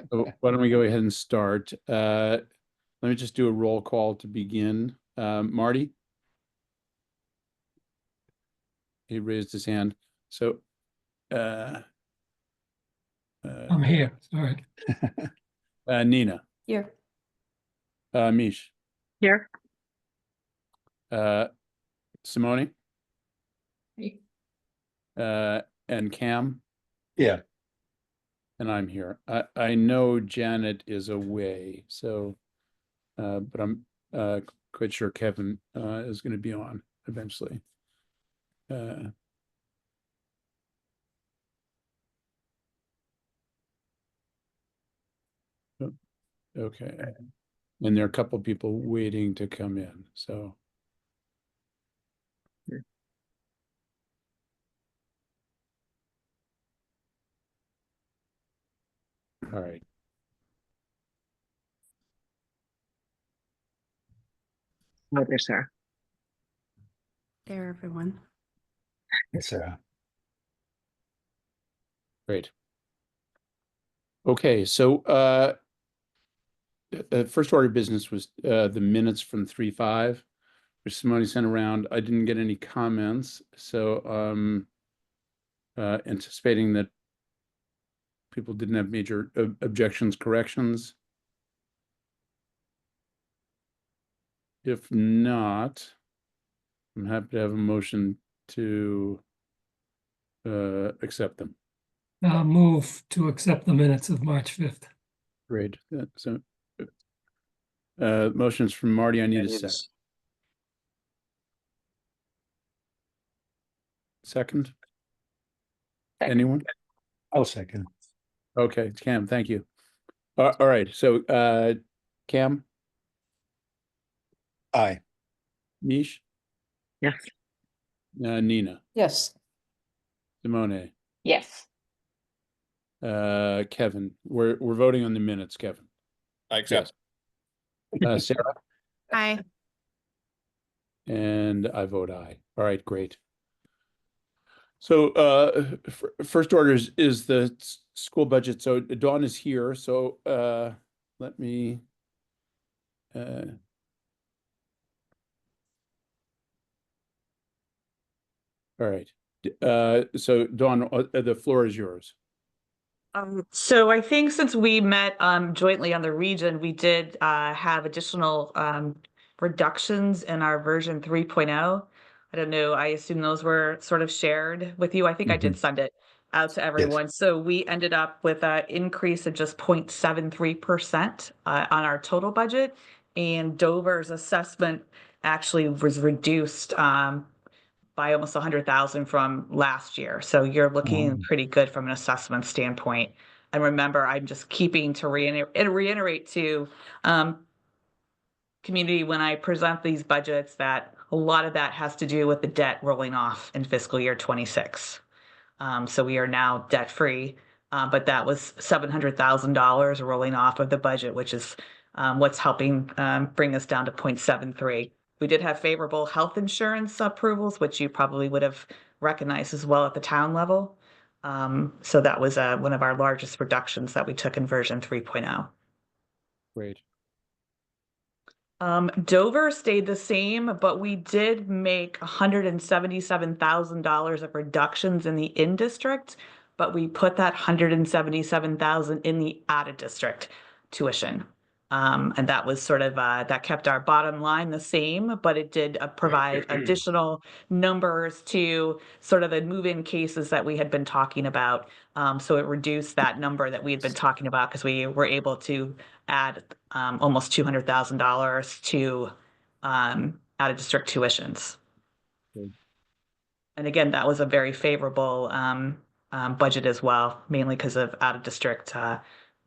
So why don't we go ahead and start? Let me just do a roll call to begin. Marty? He raised his hand. So, I'm here. Sorry. Nina, Here. Mish, Here. Simone, Hey. and Cam, Yeah. and I'm here. I know Janet is away, so, but I'm quite sure Kevin is going to be on eventually. Okay. And there are a couple people waiting to come in, so. All right. Oh, there's Sarah. There, everyone. Yes, Sarah. Great. Okay, so first order of business was the minutes from 3/5, which Simone sent around. I didn't get any comments, so anticipating that people didn't have major objections, corrections. If not, I'm happy to have a motion to accept them. Move to accept the minutes of March 5th. Great. So motions from Marty. I need a second. Second? Anyone? I'll second. Okay, Cam, thank you. All right, so Cam, Aye. Mish, Yes. Nina, Yes. Simone, Yes. Kevin. We're voting on the minutes, Kevin. I accept. Yes. Sarah, Hi. and I vote aye. All right, great. So first order is the school budget. So Dawn is here. So let me all right. So Dawn, the floor is yours. So I think since we met jointly on the region, we did have additional reductions in our version 3.0. I don't know. I assume those were sort of shared with you. I think I did send it out to everyone. So we ended up with an increase of just 0.73% on our total budget. And Dover's assessment actually was reduced by almost 100,000 from last year. So you're looking pretty good from an assessment standpoint. And remember, I'm just keeping to reiterate to community when I present these budgets that a lot of that has to do with the debt rolling off in fiscal year 26. So we are now debt free, but that was $700,000 rolling off of the budget, which is what's helping bring us down to 0.73. We did have favorable health insurance approvals, which you probably would have recognized as well at the town level. So that was one of our largest reductions that we took in version 3.0. Great. Dover stayed the same, but we did make $177,000 of reductions in the in-district, but we put that $177,000 in the out-of-district tuition. And that was sort of, that kept our bottom line the same, but it did provide additional numbers to sort of the move-in cases that we had been talking about. So it reduced that number that we had been talking about because we were able to add almost $200,000 to out-of-district tuitions. Good. And again, that was a very favorable budget as well, mainly because of out-of-district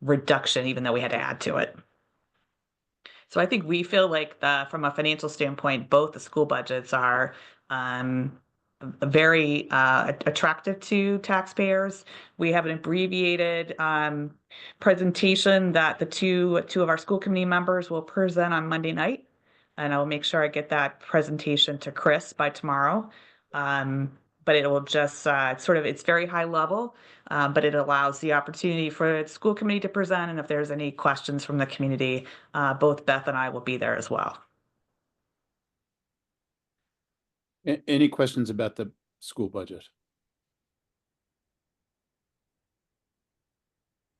reduction, even though we had to add to it. So I think we feel like from a financial standpoint, both the school budgets are very attractive to taxpayers. We have an abbreviated presentation that the two of our school committee members will present on Monday night. And I will make sure I get that presentation to Chris by tomorrow. but it will just it's very high level, but it allows the opportunity for the school committee to present. And if there's any questions from the community, both Beth and I will be there as well. Any questions about the school budget?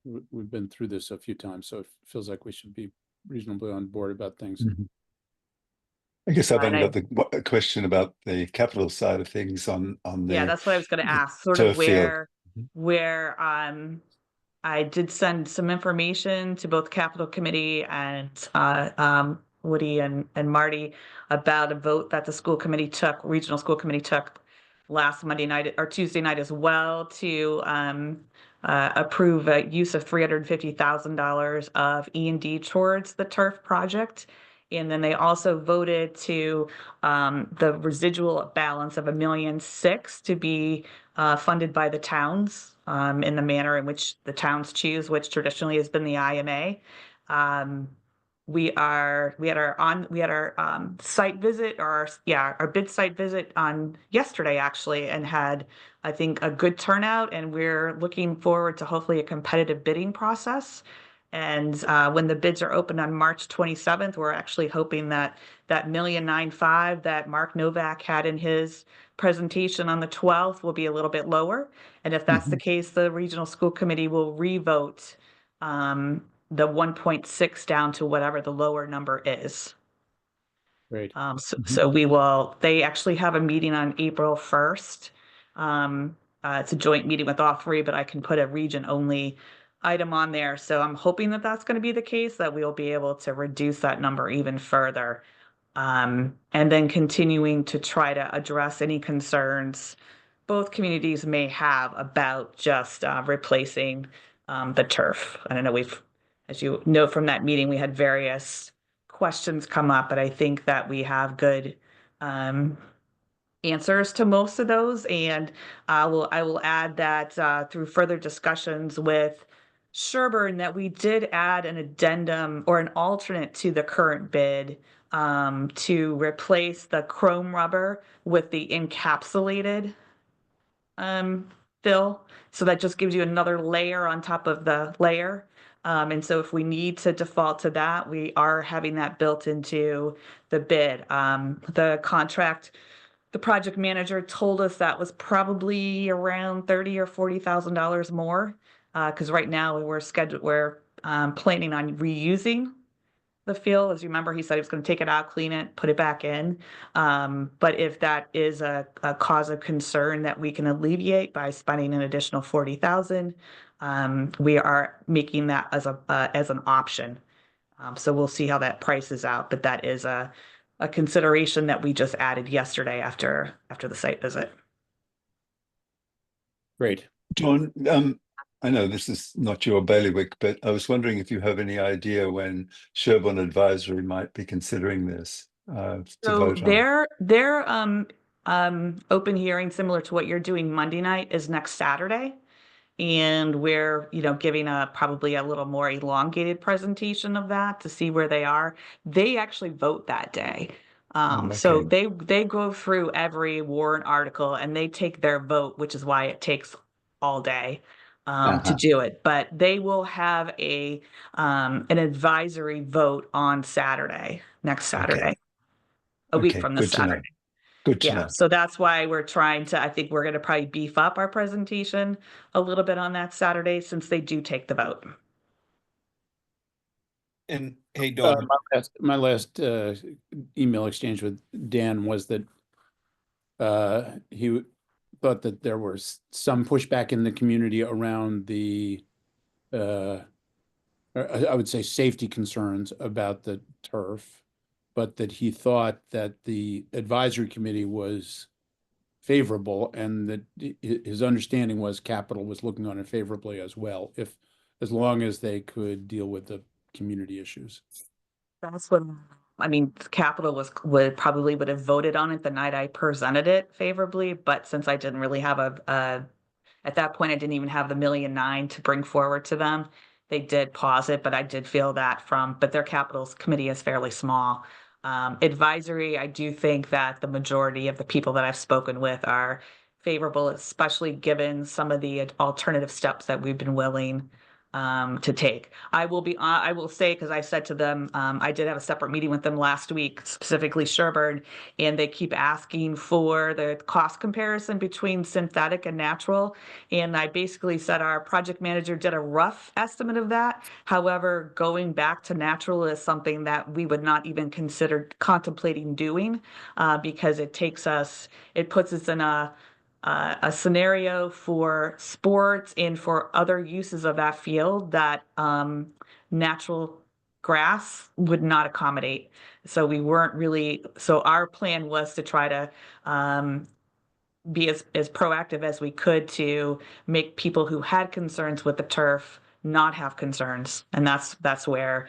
We've been through this a few times, so it feels like we should be reasonably on board about things. Mhm. I guess I've And only got a question about the capital side of things on Yeah, the that's what I was going to ask, sort turf of field. where I did send some information to both Capital Committee and Woody and Marty about a vote that the school committee took, regional school committee took last Monday night or Tuesday night as well, to approve a use of $350,000 of E&D towards the turf project. And then they also voted to the residual balance of $1.6 million to be funded by the towns in the manner in which the towns choose, which traditionally has been the IMA. We had our site visit, or our bid site visit on yesterday actually, and had, I think, a good turnout, and we're looking forward to hopefully a competitive bidding process. And when the bids are open on March 27th, we're actually hoping that that $1.95 million that Mark Novak had in his presentation on the 12th will be a little bit lower. And if that's the case, the regional school committee will revote the 1.6 down to whatever the lower number is. Great. So they actually have a meeting on April 1st. It's a joint meeting with all three, but I can put a region only item on there. So I'm hoping that that's going to be the case, that we'll be able to reduce that number even further. And then continuing to try to address any concerns both communities may have about just replacing the turf. I don't know, as you know from that meeting, we had various questions come up, but I think that we have good answers to most of those. And I will add that through further discussions with Sherburne, that we did add an addendum or an alternate to the current bid to replace the chrome rubber with the encapsulated fill. So that just gives you another layer on top of the layer. And so if we need to default to that, we are having that built into the bid. The contract, the project manager told us that was probably around $30,000 or $40,000 more. Because right now we're planning on reusing the fill. As you remember, he said he was going to take it out, clean it, put it back in. But if that is a cause of concern that we can alleviate by spending an additional $40,000, we are making that as an option. So we'll see how that prices out, but that is a consideration that we just added yesterday after the site visit. Great. John, I know this is not your bailiwick, but I was wondering if you have any idea when Sherburne Advisory might be considering this to So vote on. their open hearing, similar to what you're doing Monday night, is next Saturday. And we're, giving probably a little more elongated presentation of that to see where they are. They actually vote that day. So they go through every warrant article and they take their vote, which is why it takes all day to do it. But they will have an advisory vote on Saturday, next Saturday, a week from this good to know. Saturday. Good to Yeah, know. so that's why we're trying to, I think we're going to probably beef up our presentation a little bit on that Saturday, since they do take the vote. And hey, Dawn, My last email exchange with Dan was that he thought that there was some pushback in the community around the I would say safety concerns about the turf, but that he thought that the advisory committee was favorable, and that his understanding was Capital was looking on it favorably as well, as long as they could deal with the community issues. That's what, Capital would have voted on it the night I presented it favorably, but since I didn't really have at that point, I didn't even have the $1.9 million to bring forward to them. They did pause it, but I did feel that but their Capital's committee is fairly small. Advisory, I do think that the majority of the people that I've spoken with are favorable, especially given some of the alternative steps that we've been willing to take. I will say, because I said to them, I did have a separate meeting with them last week, specifically Sherburne, and they keep asking for the cost comparison between synthetic and natural. And I basically said our project manager did a rough estimate of that. However, going back to natural is something that we would not even consider contemplating doing because it puts us in a scenario for sports and for other uses of that field that natural grass would not accommodate. So we weren't really, so our plan was to try to be as proactive as we could to make people who had concerns with the turf not have concerns. And that's where,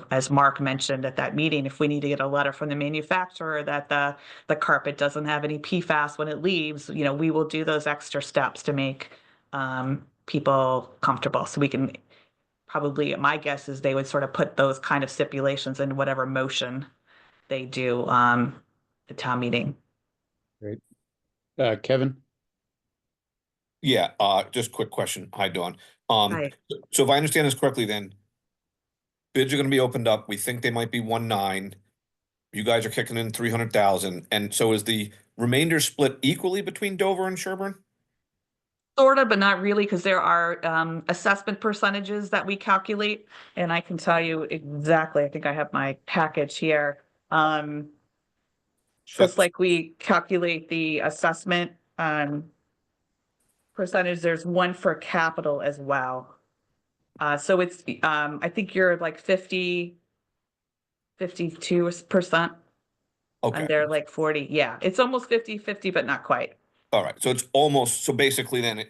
as Mark mentioned at that meeting, if we need to get a letter from the manufacturer that the carpet doesn't have any PFAS when it leaves, we will do those extra steps to make people comfortable. So we can probably, my guess is they would sort of put those kind of stipulations in whatever motion they do the town meeting. Great. Kevin? Yeah, just quick question. Hi, Dawn. Hi. So if I understand this correctly, then bids are gonna be opened up. We think they might be 1.9. You guys are kicking in 300,000. And so is the remainder split equally between Dover and Sherburne? Sort of, but not really, because there are assessment percentages that we calculate, and I can tell you exactly. I think I have my package here. Just like we calculate the assessment percentage, there's one for capital as well. So it's I think you're like 52%, Okay, and they're like 40. Yeah, it's almost 50-50, but not quite. all right. So it's almost, so basically then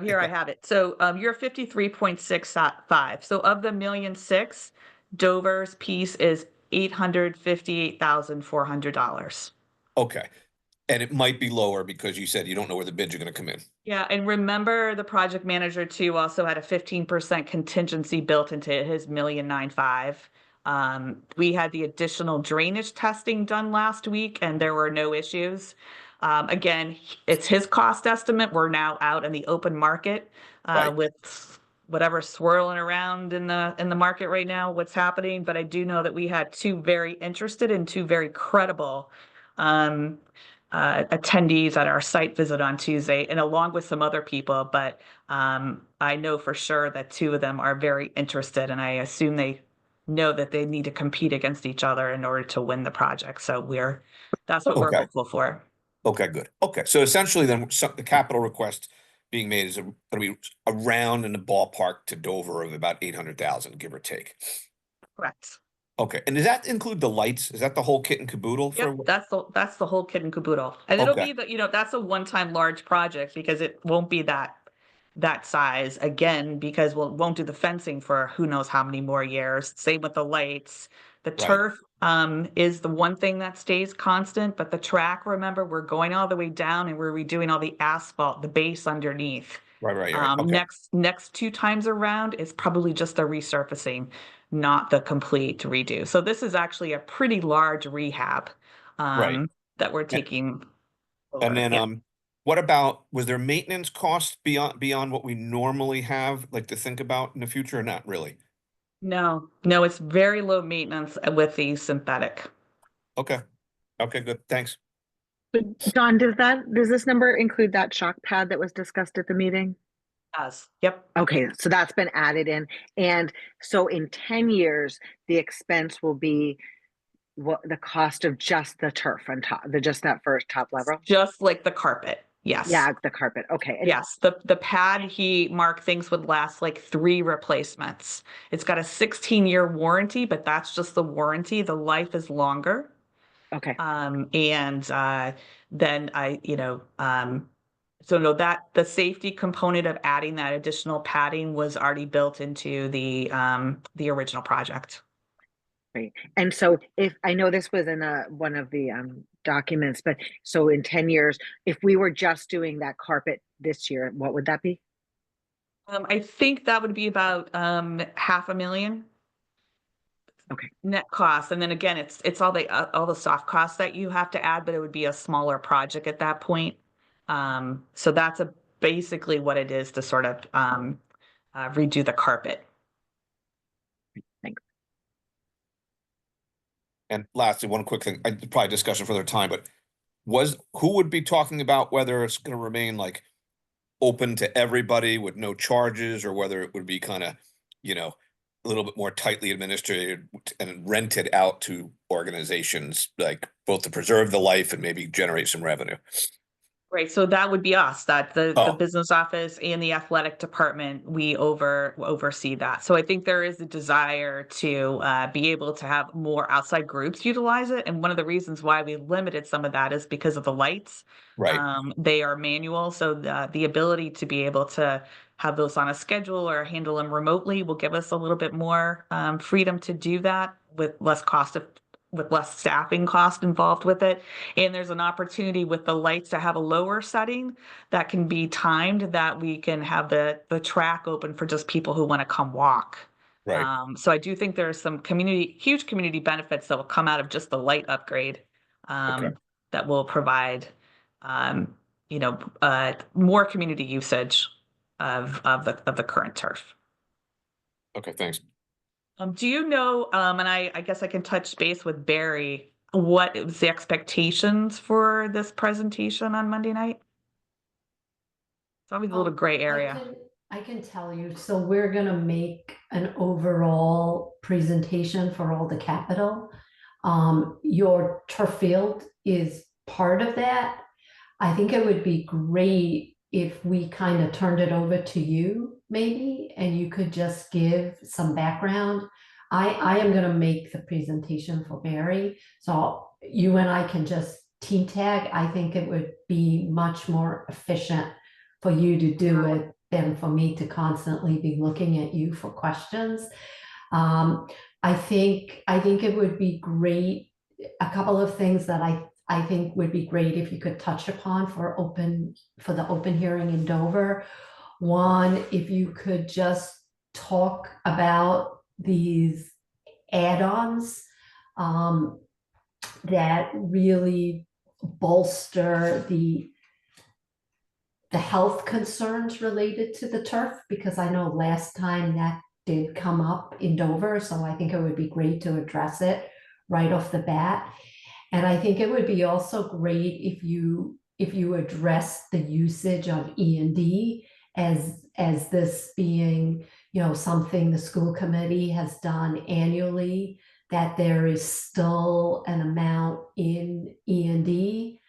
Here I have it. So you're 53.65. So of the 1,600,000, Dover's piece is $858,400. okay. And it might be lower because you said you don't know where the bids are gonna come in. Yeah, and remember the project manager too also had a 15% contingency built into his 1,995,000. We had the additional drainage testing done last week and there were no issues. Again, it's his cost estimate. We're now out in the open market Right. with whatever swirling around in the market right now, what's happening. But I do know that we had two very interested and two very credible attendees at our site visit on Tuesday, and along with some other people. But I know for sure that two of them are very interested, and I assume they know that they need to compete against each other in order to win the project. So that's what we're Okay. hopeful for. Okay, good. Okay, so essentially then the capital request being made is gonna be around in the ballpark to Dover of about 800,000, give or take. Correct. Okay, and does that include the lights? Is that the whole kit and caboodle for? Yep, that's the whole kit and caboodle. And it'll Okay. be that's a one-time large project because it won't be that size again, because we won't do the fencing for who knows how many more years. Same with the lights. The turf is the one thing that stays constant, but the track, remember, we're going all the way down and we're redoing all the asphalt, the base underneath. Right, okay. Next 2 times around is probably just the resurfacing, not the complete redo. So this is actually a pretty large rehab Right. that we're taking over. And then, Yeah. what about, was there maintenance costs beyond what we normally have, like to think about in the future, or not really? No, it's very low maintenance with the synthetic. Okay, good, thanks. But Dawn, does this number include that shock pad that was discussed at the meeting? Yep. Okay, so that's been added in. And so in 10 years, the expense will be what the cost of just the turf on top, just that first top level? Just like the carpet. Yes. Yeah, the carpet. Okay. And yes. The pad Mark thinks would last like 3 replacements. It's got a 16-year warranty, but that's just the warranty. The life is longer. Okay. Then so no, that the safety component of adding that additional padding was already built into the original project. Great. And so if I know this was in one of the documents, but so in 10 years, if we were just doing that carpet this year, what would that be? I think that would be about $500,000. Okay. Net cost. And then again, it's all the soft costs that you have to add, but it would be a smaller project at that point. So that's basically what it is to sort of redo the carpet. And lastly, one quick thing, probably discussion for their time, but who would be talking about whether it's gonna remain like open to everybody with no charges, or whether it would be kind of, a little bit more tightly administered and rented out to organizations, like both to preserve the life and maybe generate some revenue? Right, so that would be us, that the Oh. business office and the athletic department, we oversee that. So I think there is a desire to be able to have more outside groups utilize it. And one of the reasons why we limited some of that is because of the lights. Right. They are manual, so the ability to be able to have those on a schedule or handle them remotely will give us a little bit more freedom to do that with less staffing cost involved with it. And there's an opportunity with the lights to have a lower setting that can be timed, that we can have the track open for just people who want to come walk. Right. So I do think there's some huge community benefits that will come out of just the light upgrade that will provide, more community usage of the current turf. Okay, thanks. Do you know, and I guess I can touch base with Barry, what was the expectations for this presentation on Monday night? It's always a little gray area. I can tell you, so we're gonna make an overall presentation for all the capital. Your turf field is part of that. I think it would be great if we kind of turned it over to you maybe, and you could just give some background. I am gonna make the presentation for Barry, so you and I can just team tag. I think it would be much more efficient for you to do it than for me to constantly be looking at you for questions. I think it would be great. A couple of things that I think would be great if you could touch upon for the open hearing in Dover. One, if you could just talk about these add-ons that really bolster the health concerns related to the turf, because I know last time that did come up in Dover, so I think it would be great to address it right off the bat. And I think it would be also great if you address the usage of E&D as this being, something the school committee has done annually, that there is still an amount in E&D,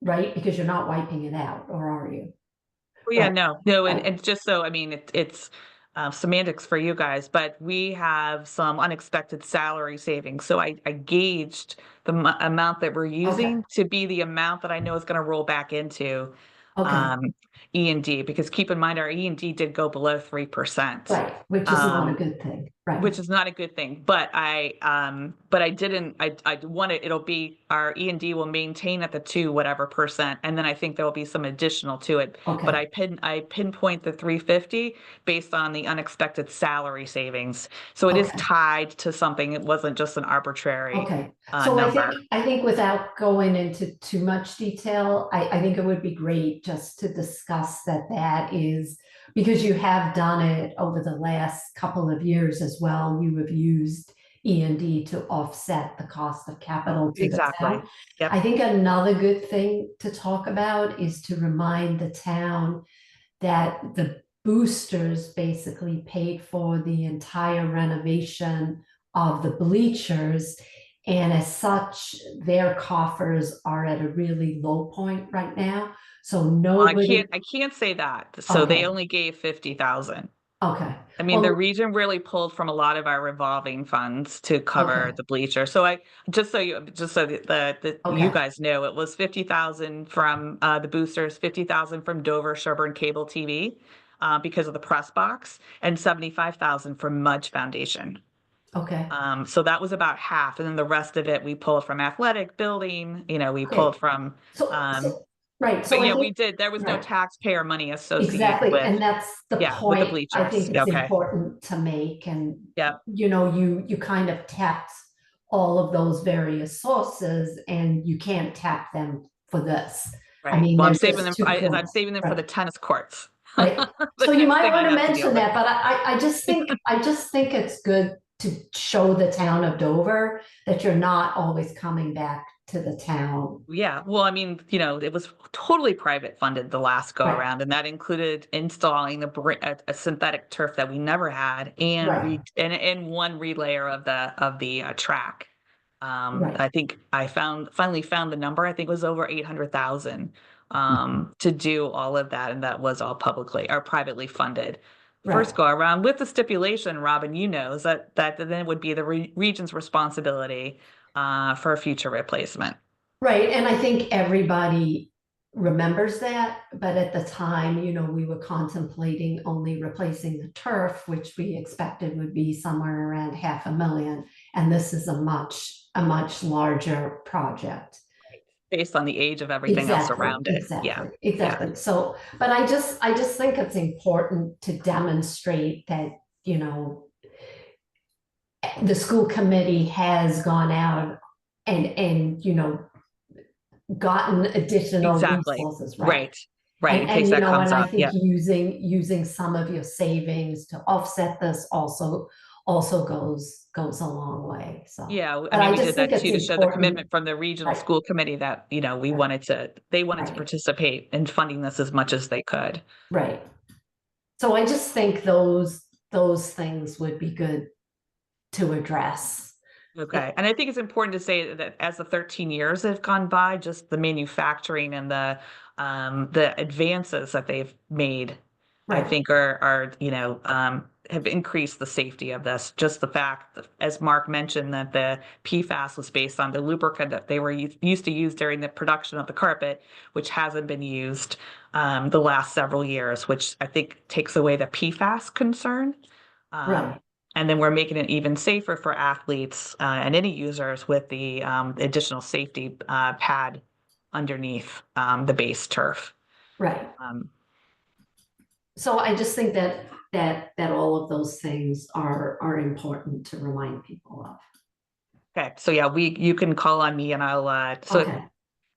right? Because you're not wiping it out, or are you? Oh, yeah, Right. no, Right. and just so, I mean, it's semantics for you guys, but we have some unexpected salary savings. So I gauged the amount that we're using to be the amount that I know is going to roll back into E&D, because keep in mind, our E&D did go below 3%. Right, which is not a good thing, right? Which is not a good thing, but I want it, it'll be, our E&D will maintain at the 2 whatever percent, and then I think there will be some additional to it. But I pinpoint the 350 based on the unexpected salary savings. So it is tied to something. It wasn't just an arbitrary So number. I think without going into too much detail, I think it would be great just to discuss that is, because you have done it over the last couple of years as well. You have used E&D to offset the cost of capital to the town. Yep. I think another good thing to talk about is to remind the town that the boosters basically paid for the entire renovation of the bleachers. And as such, their coffers are at a really low point right now. So nobody. I can't say that. So they only gave 50,000. Okay. I mean, the region really pulled from a lot of our revolving funds to cover the bleacher. So just so you guys know, it was 50,000 from the boosters, 50,000 from Dover, Sherburne Cable TV because of the press box, and 75,000 from Mudge Foundation. Okay. So that was about half, and then the rest of it we pulled from athletic building. We pulled from. Right. So yeah, we did. There was no taxpayer money associated with. And that's the point with the bleachers. I think it's important to make. And you kind of tapped all of those various sources, and you can't tap them for this. I mean, Well, I'm there's saving just them, two I'm fields, saving them for right. the tennis courts. Right. The So you next might thing I want to have to deal mention with. that, but I just think, it's good to show the town of Dover that you're not always coming back to the town. Yeah, well, I mean, it was totally private funded the last go Right. around, and that included installing a synthetic turf that we never had, and Right. and one relayer of the track. Right. I think I finally found the number. I think it was over 800,000 to do all of that, and that was all publicly or privately funded. First Right. go around with the stipulation, Robin, is that then it would be the region's responsibility for a future replacement. Right. And I think everybody remembers that. But at the time, we were contemplating only replacing the turf, which we expected would be somewhere around $500,000. And this is a much larger project. Based on the age of everything else around it. Exactly. So, but I just think it's important to demonstrate that, the school committee has gone out and gotten additional Exactly. resources, Right. In and case that comes and I up. think Yeah. using some of your savings to offset this also goes a long way. So Yeah, but I mean, we just did that think too, to it's show the important. commitment from the regional Right. school committee that, they Right. wanted to Right. participate in funding this as much as they could. Right. So I just think those things would be good to address. Okay. And I think it's important to say that as the 13 years have gone by, just the manufacturing and the advances that they've made, I Right. think are have increased the safety of this. Just the fact that, as Mark mentioned, that the PFAS was based on the lubricant that they were used to use during the production of the carpet, which hasn't been used the last several years, which I think takes away the PFAS concern. Right. And then we're making it even safer for athletes and any users with the additional safety pad underneath the base turf. Right. So I just think that all of those things are important to remind people of. Okay, so yeah, you can call on me and I'll Okay.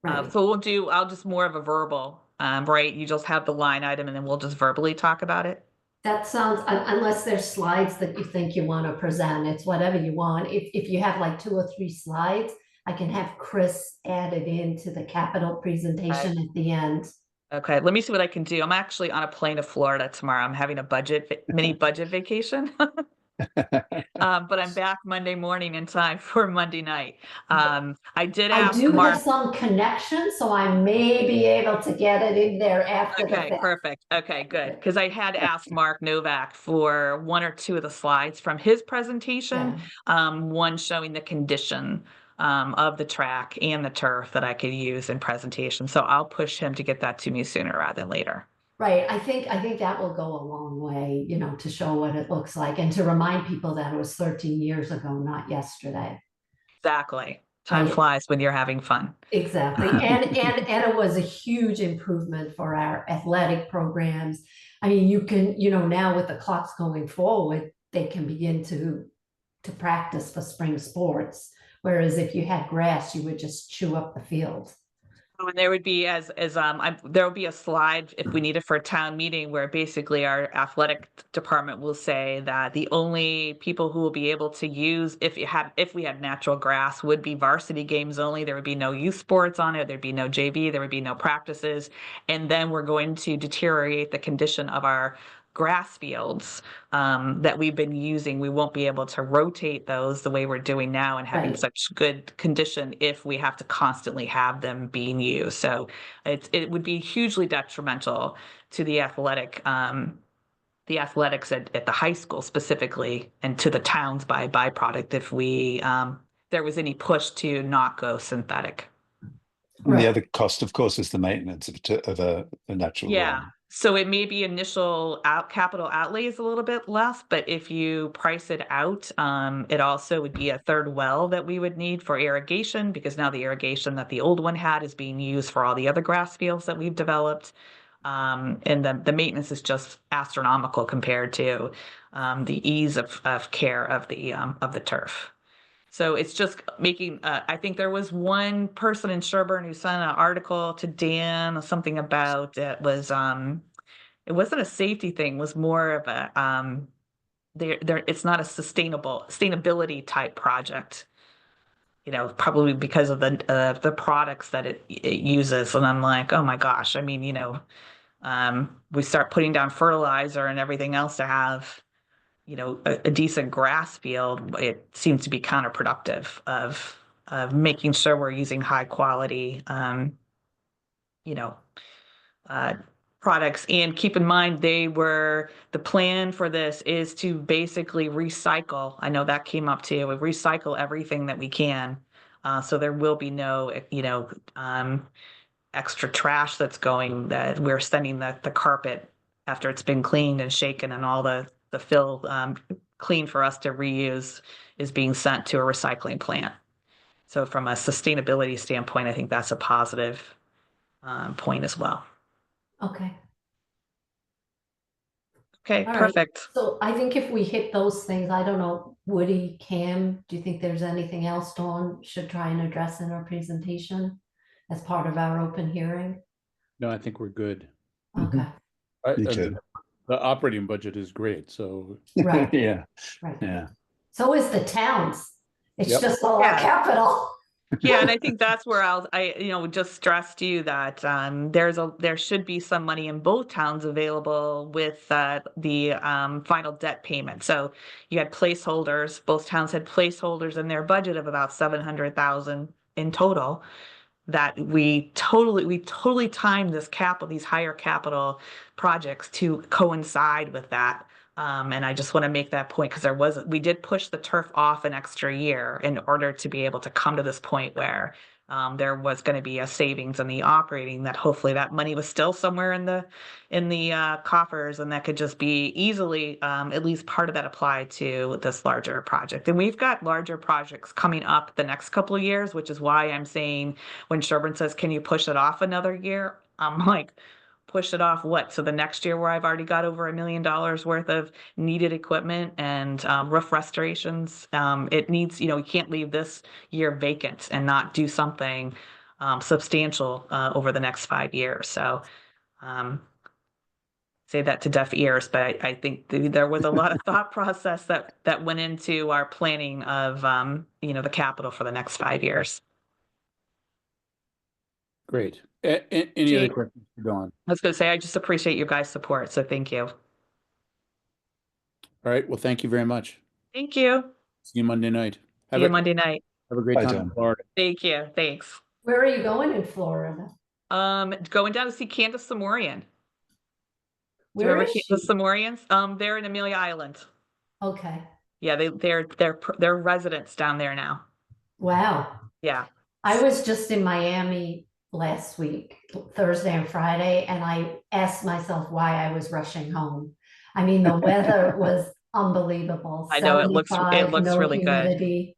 Right. so I'll just more of a verbal, right? You just have the line item and then we'll just verbally talk about it. That sounds, unless there's slides that you think you want to present, it's whatever you want. If you have like 2 or 3 slides, I can have Chris add it into the capital presentation at the end. Okay, let me see what I can do. I'm actually on a plane to Florida tomorrow. I'm having a mini budget vacation. But I'm back Monday morning in time for Monday night. I did I ask do Mark. have some connection, so I may be able to get it in there after the Okay, fact. perfect. Okay, good. Because I had asked Mark Novak for 1 or 2 of the slides from his presentation. One showing the condition of the track and the turf that I could use in presentation. So I'll push him to get that to me sooner rather than later. Right. I think that will go a long way, to show what it looks like and to remind people that it was 13 years ago, not yesterday. Exactly. Time flies when you're having fun. Exactly. And it was a huge improvement for our athletic programs. I mean, you can, now with the clocks going forward, they can begin to practice for spring sports. Whereas if you had grass, you would just chew up the field. And there would be there will be a slide if we need it for a town meeting where basically our athletic department will say that the only people who will be able to use if we had natural grass would be varsity games only. There would be no youth sports on it. There'd be no JV. There would be no practices. And then we're going to deteriorate the condition of our grass fields that we've been using. We won't be able to rotate those the way we're doing now and having such good condition if we have to constantly have them being used. So it would be hugely detrimental to the athletics at the high school specifically, and to the towns by byproduct if we there was any push to not go synthetic. And the other cost, of course, is the maintenance of a natural lawn. So it may be initial capital outlays a little bit less, but if you price it out, it also would be a third well that we would need for irrigation, because now the irrigation that the old one had is being used for all the other grass fields that we've developed. And the maintenance is just astronomical compared to the ease of care of the turf. So it's just making, I think there was one person in Sherburne who sent an article to Dan or something about it wasn't a safety thing, it was more of a, it's not a sustainability type project. You know, probably because of the products that it uses. And I'm like, oh my gosh, I mean, you know, we start putting down fertilizer and everything else to have, you know, a decent grass field. It seems to be counterproductive of making sure we're using high quality, you know, products. And keep in mind, the plan for this is to basically recycle. I know that came up too. We recycle everything that we can. So there will be no, you know, extra trash that we're sending the carpet after it's been cleaned and shaken and all the fill clean for us to reuse is being sent to a recycling plant. So from a sustainability standpoint, I think that's a positive point as well. Okay. Okay, All right. perfect. So I think if we hit those things, I don't know, Woody, Cam, do you think there's anything else Dawn should try and address in our presentation as part of our open hearing? No, I think we're good. Okay, Me too. The operating budget is great, so right, Yeah, right. yeah. So is the towns. It's Yep. just all Yeah. our capital. Yeah, and I think that's where you know, just stressed to you that there should be some money in both towns available with the final debt payment. So you had placeholders, both towns had placeholders in their budget of about 700,000 in total. That we totally timed these higher capital projects to coincide with that. And I just want to make that point because we did push the turf off an extra year in order to be able to come to this point where there was going to be a savings in the operating, that hopefully that money was still somewhere in the coffers, and that could just be easily at least part of that applied to this larger project. And we've got larger projects coming up the next couple of years, which is why I'm saying when Sherburne says, can you push it off another year? I'm like, push it off what? So the next year where I've already got over $1 million worth of needed equipment and roof restorations, it needs, you know, you can't leave this year vacant and not do something substantial over the next 5 years. So say that to deaf ears, but I think there was a lot of thought process that went into our planning of, you know, the capital for the next 5 years. great. Any other Jake. questions for Dawn? I was going to say, I just appreciate you guys' support. So thank you. All right, well, thank you very much. Thank you. See you Monday night. See you Monday night. Have a great Bye, time Dawn. in Florida. Thank you. Thanks. Where are you going in Florida? Going down to see Candace Samorian. Do you Where remember is she? Candace Samorians? They're in Amelia Island. Okay. Yeah, they're residents down there now. Wow. Yeah. I was just in Miami last week, Thursday and Friday, and I asked myself why I was rushing home. I mean, the weather was unbelievable. I know, it looks 75, no really good. humidity.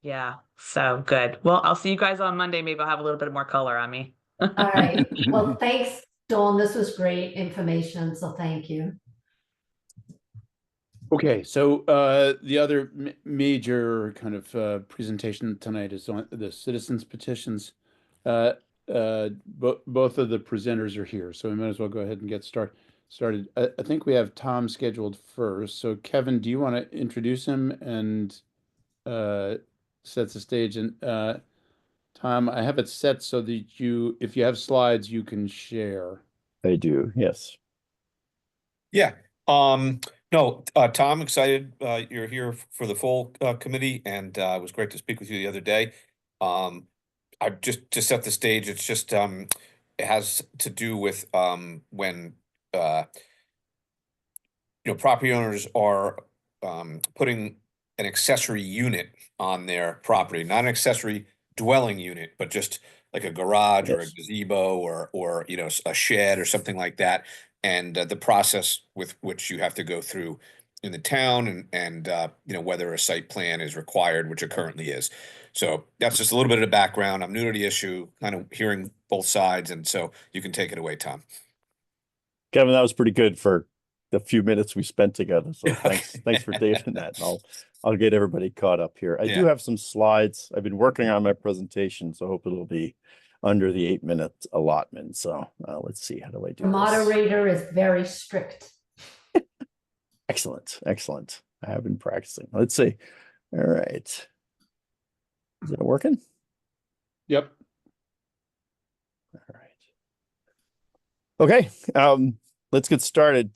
Yeah, so good. Well, I'll see you guys on Monday. Maybe I'll have a little bit more color on me. All right. Well, thanks, Dawn. This was great information, so thank you. Okay, so the other major kind of presentation tonight is on the citizens petitions. Both of the presenters are here, so we might as well go ahead and get started. I think we have Tom scheduled first. So Kevin, do you want to introduce him and set the stage? And Tom, I have it set so that if you have slides, you can share. I do, yes. Yeah. No, Tom, excited you're here for the full committee, and it was great to speak with you the other day. I just to set the stage, it's just it has to do with when you know, property owners are putting an accessory unit on their property, not an accessory dwelling unit, but just like a garage or a Yes. gazebo or you know, a shed or something like that. And the process with which you have to go through in the town and you know, whether a site plan is required, which it currently is. So that's just a little bit of the background. I'm new to the issue, kind of hearing both sides, and so you can take it away, Tom. Kevin, that was pretty good for the few minutes we spent together. So thanks for David that. And I'll get everybody caught up here. I do Yeah. have some slides. I've been working on my presentation, so I hope it'll be under the 8-minute allotment. So let's see, how do I do The this? moderator is very strict. Excellent, excellent. I have been practicing. Let's see. All right. Is it working? Yep. All right. Okay. Let's get started.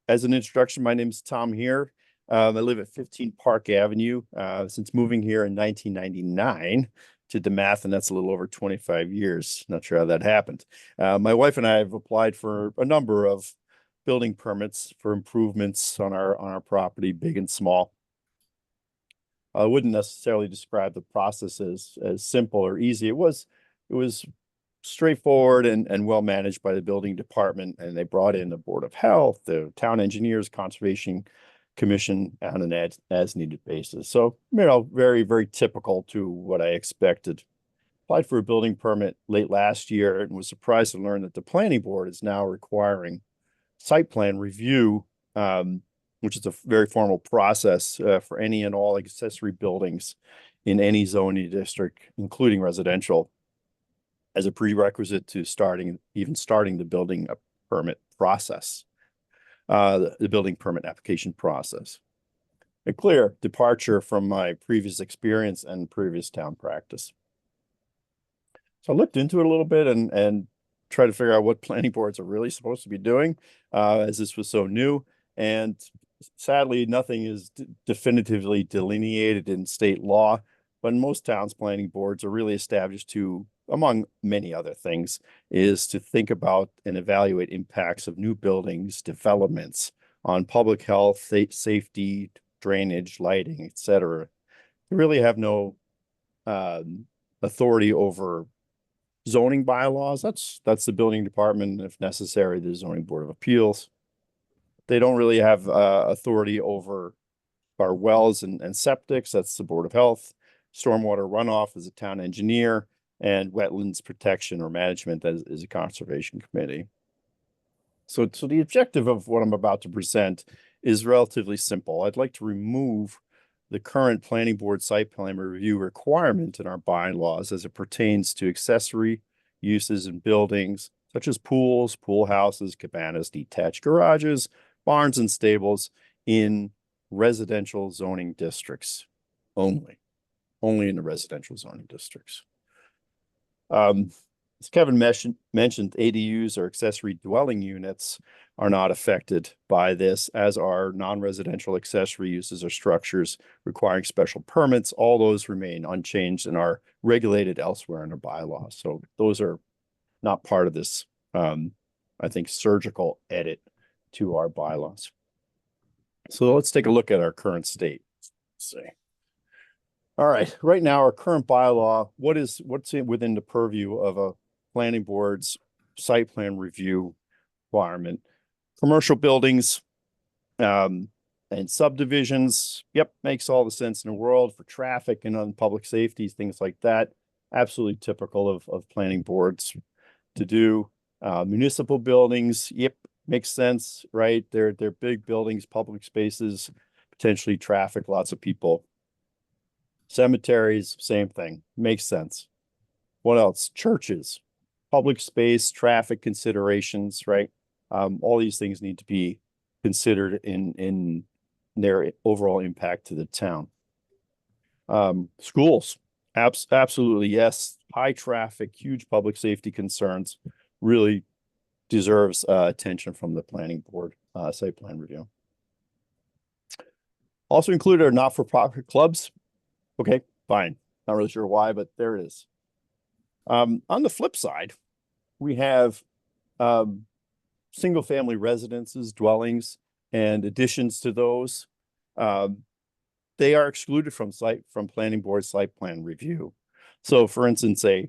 As an introduction, my name is Tom here. I live at 15 Park Avenue. Since moving here in 1999, did the math, and that's a little over 25 years. Not sure how that happened. My wife and I have applied for a number of building permits for improvements on our property, big and small. I wouldn't necessarily describe the process as simple or easy. It was straightforward and well managed by the building department, and they brought in the Board of Health, the town engineers, Conservation Commission on an as needed basis. So, very, very typical to what I expected. Applied for a building permit late last year and was surprised to learn that the planning board is now requiring site plan review, which is a very formal process for any and all accessory buildings in any zoning district, including residential, as a prerequisite to starting the building permit process, the building permit application process. A clear departure from my previous experience and previous town practice. So I looked into it a little bit and tried to figure out what planning boards are really supposed to be doing, as this was so new. And sadly, nothing is definitively delineated in state law, but in most towns, planning boards are really established to, among many other things, is to think about and evaluate impacts of new buildings, developments on public health, safety, drainage, lighting, etc. They really have no authority over zoning bylaws. That's the building department, if necessary, the zoning board of appeals. They don't really have authority over our wells and septics. That's the Board of Health. Stormwater runoff is a town engineer, and wetlands protection or management is a conservation committee. So the objective of what I'm about to present is relatively simple. I'd like to remove the current planning board site plan review requirement in our bylaws as it pertains to accessory uses in buildings such as pools, pool houses, cabanas, detached garages, barns, and stables in residential zoning districts only in the residential zoning districts. As Kevin mentioned, ADUs or accessory dwelling units are not affected by this, as are non-residential accessory uses or structures requiring special permits. All those remain unchanged and are regulated elsewhere in our bylaws. So those are not part of this, I think, surgical edit to our bylaws. So let's take a look at our current state. Let's see. All right, right now, our current bylaw, what's within the purview of a planning board's site plan review requirement? Commercial buildings and subdivisions, yep, makes all the sense in the world for traffic and on public safety, things like that. Absolutely typical of planning boards to do. Municipal buildings, yep, makes sense, right? They're big buildings, public spaces, potentially traffic, lots of people. Cemeteries, same thing, makes sense. What else? Churches, public space, traffic considerations, right? All these things need to be considered in their overall impact to the town. Schools, absolutely, yes. High traffic, huge public safety concerns, really deserves attention from the planning board site plan review. Also included are not-for-profit clubs. Okay, fine. Not really sure why, but there it is. On the flip side, we have single-family residences, dwellings, and additions to those. They are excluded from planning board site plan review. So, for instance, an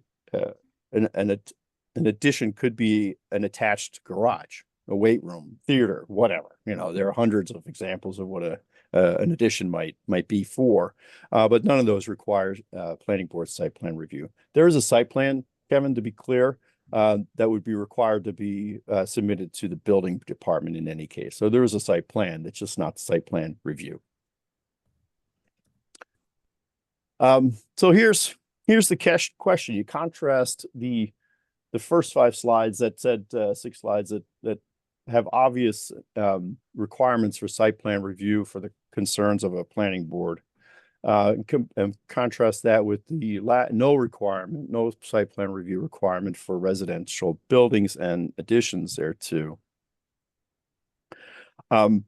addition could be an attached garage, a weight room, theater, whatever. There are hundreds of examples of what an addition might be for, but none of those requires planning board site plan review. There is a site plan, Kevin, to be clear, that would be required to be submitted to the building department in any case. So there is a site plan, it's just not site plan review. So here's the question. You contrast the first 5 slides that said 6 slides that have obvious requirements for site plan review for the concerns of a planning board. And contrast that with the no site plan review requirement for residential buildings and additions there too. The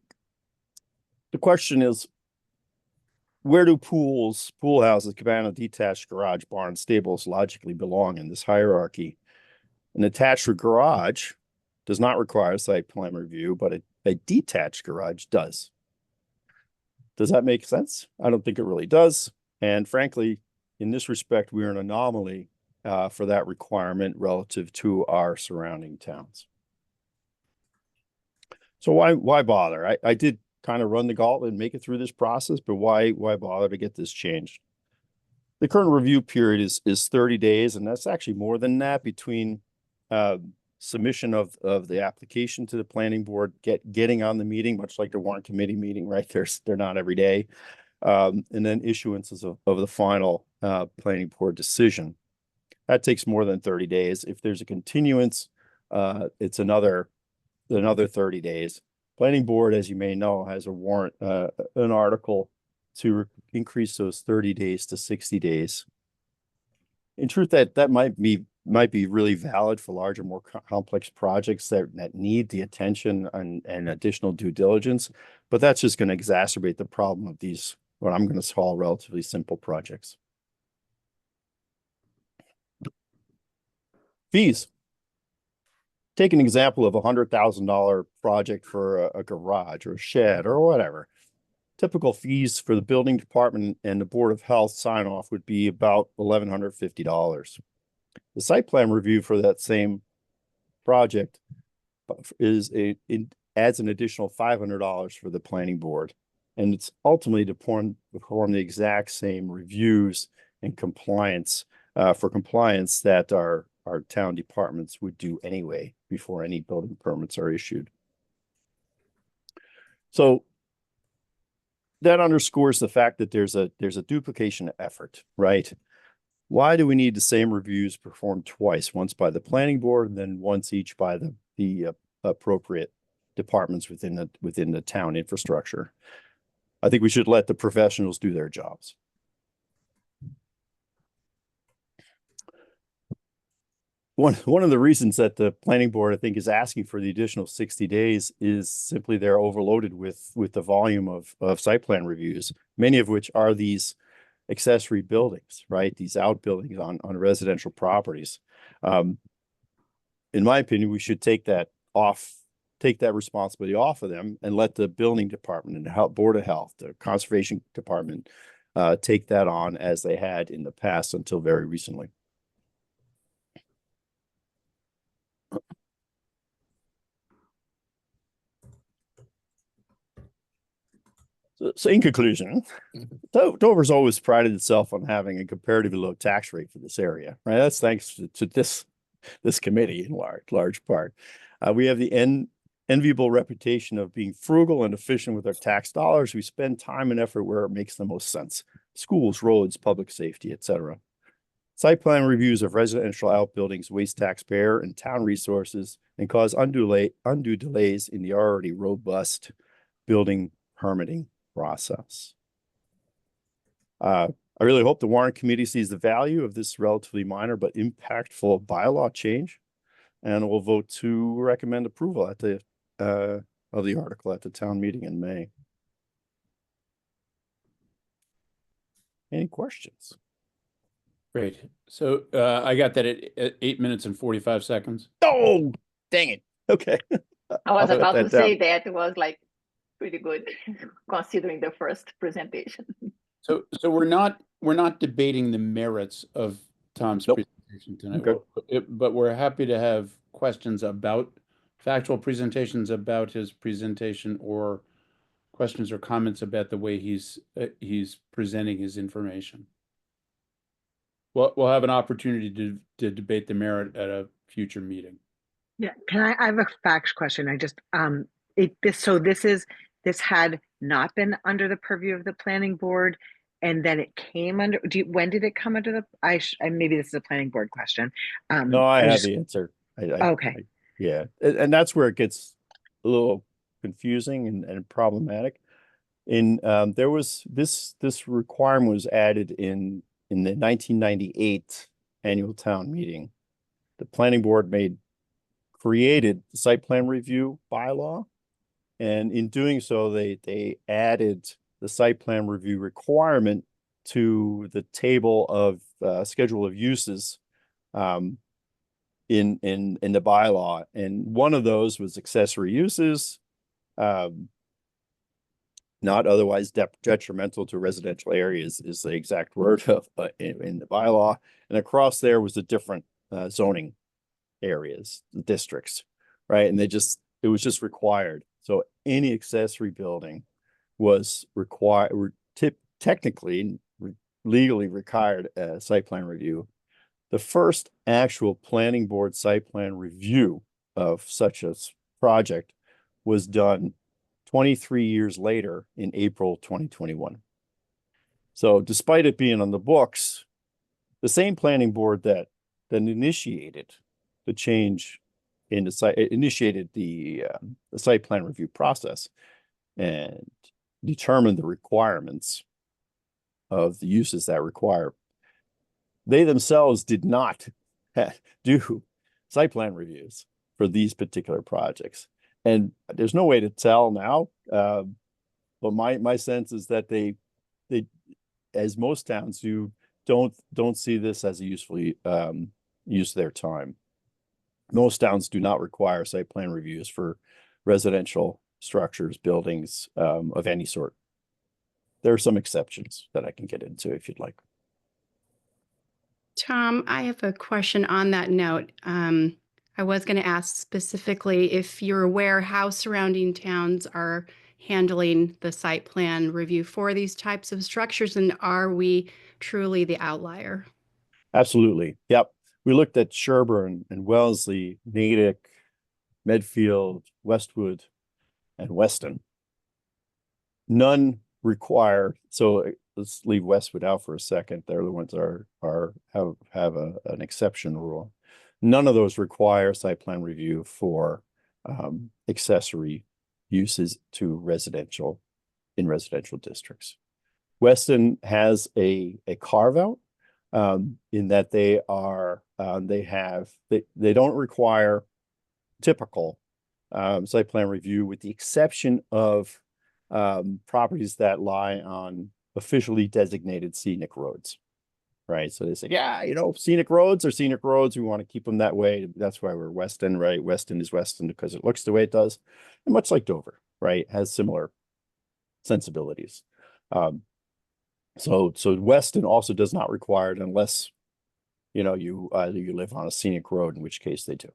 question is, where do pool houses, cabana, detached garage, barn, stables logically belong in this hierarchy? An attached garage does not require a site plan review, but a detached garage does. Does that make sense? I don't think it really does. And frankly, in this respect, we're an anomaly for that requirement relative to our surrounding towns. So why bother? I did kind of run the gauntlet and make it through this process, but why bother to get this changed? The current review period is 30 days, and that's actually more than that between submission of the application to the planning board, getting on the meeting, much like the Warrant Committee meeting, right? They're not every day. And then issuances of the final planning board decision. That takes more than 30 days. If there's a continuance, it's another 30 days. Planning board, as you may know, has a warrant, an article to increase those 30 days to 60 days. In truth, that might be really valid for larger, more complex projects that need the attention and additional due diligence, but that's just going to exacerbate the problem of these, what I'm going to call relatively simple projects. Fees. Take an example of $100,000 project for a garage or a shed or whatever. Typical fees for the building department and the Board of Health sign off would be about $1,150. The site plan review for that same project adds an additional $500 for the planning board, and it's ultimately to perform the exact same reviews and compliance that our town departments would do anyway before any building permits are issued. So that underscores the fact that there's a duplication effort, right? Why do we need the same reviews performed twice, once by the planning board and then once each by the appropriate departments within the town infrastructure? I think we should let the professionals do their jobs. One of the reasons that the planning board, I think, is asking for the additional 60 days is simply they're overloaded with the volume of site plan reviews, many of which are these accessory buildings, right? These outbuildings on residential properties. In my opinion, we should take that responsibility off of them and let the building department and the Board of Health, the conservation department, take that on as they had in the past until very recently. So in conclusion, Dover's always prided itself on having a comparatively low tax rate for this area, right? That's thanks to this committee in large part. We have the enviable reputation of being frugal and efficient with our tax dollars. We spend time and effort where it makes the most sense: schools, roads, public safety, etc. Site plan reviews of residential outbuildings waste taxpayer and town resources and cause undue delays in the already robust building permitting process. I really hope the Warrant Committee sees the value of this relatively minor but impactful bylaw change, and will vote to recommend approval of the article at the town meeting in May. Any questions? Great. So I got that at 8 minutes and 45 seconds. Oh, dang it. Okay. I was I'll about put to that say down. that was like pretty good considering the first presentation. So we're not debating the merits of Tom's Nope. presentation tonight. Okay. But we're happy to have questions about factual presentations about his presentation, or questions or comments about the way he's presenting his information. we'll have an opportunity to debate the merit at a future meeting. Yeah, I have a fact question. I just, this had not been under the purview of the planning board, and then it came under, when did it come under maybe this is a planning board question. No, I have just- the answer. Okay. Yeah, and that's where it gets a little confusing and problematic. There was this requirement was added in the 1998 annual town meeting. The planning board created the site plan review bylaw, and in doing so, they added the site plan review requirement to the table of schedule of uses in the bylaw, and one of those was accessory uses, not otherwise detrimental to residential areas is the exact word of in the bylaw, and across there was the different zoning areas, districts, right? And it was just required. So any accessory building was required, technically, legally required a site plan review. The first actual planning board site plan review of such a project was done 23 years later in April 2021. So despite it being on the books, the same planning board that initiated the change in the site, initiated the site plan review process and determined the requirements of the uses that require. They themselves did not do site plan reviews for these particular projects. And there's no way to tell now, but my sense is that they, as most towns do, don't see this as a useful use of their time. Most towns do not require site plan reviews for residential structures, buildings of any sort. There are some exceptions that I can get into if you'd like. Tom, I have a question on that note. I was going to ask specifically if you're aware how surrounding towns are handling the site plan review for these types of structures, and are we truly the outlier? Absolutely. Yep. We looked at Sherburne and Wellesley, Natick, Medfield, Westwood, and Weston. None require, so let's leave Westwood out for a second. They're the ones that have an exception rule. None of those require site plan review for accessory uses to residential in residential districts. Weston has a carve out in that they don't require typical site plan review, with the exception of properties that lie on officially designated scenic roads, right? So they say, yeah, scenic roads are scenic roads. We want to keep them that way. That's why we're Weston, right? Weston is Weston because it looks the way it does. And much like Dover, right? Has similar sensibilities. So Weston also does not require it unless, you live on a scenic road, in which case they do.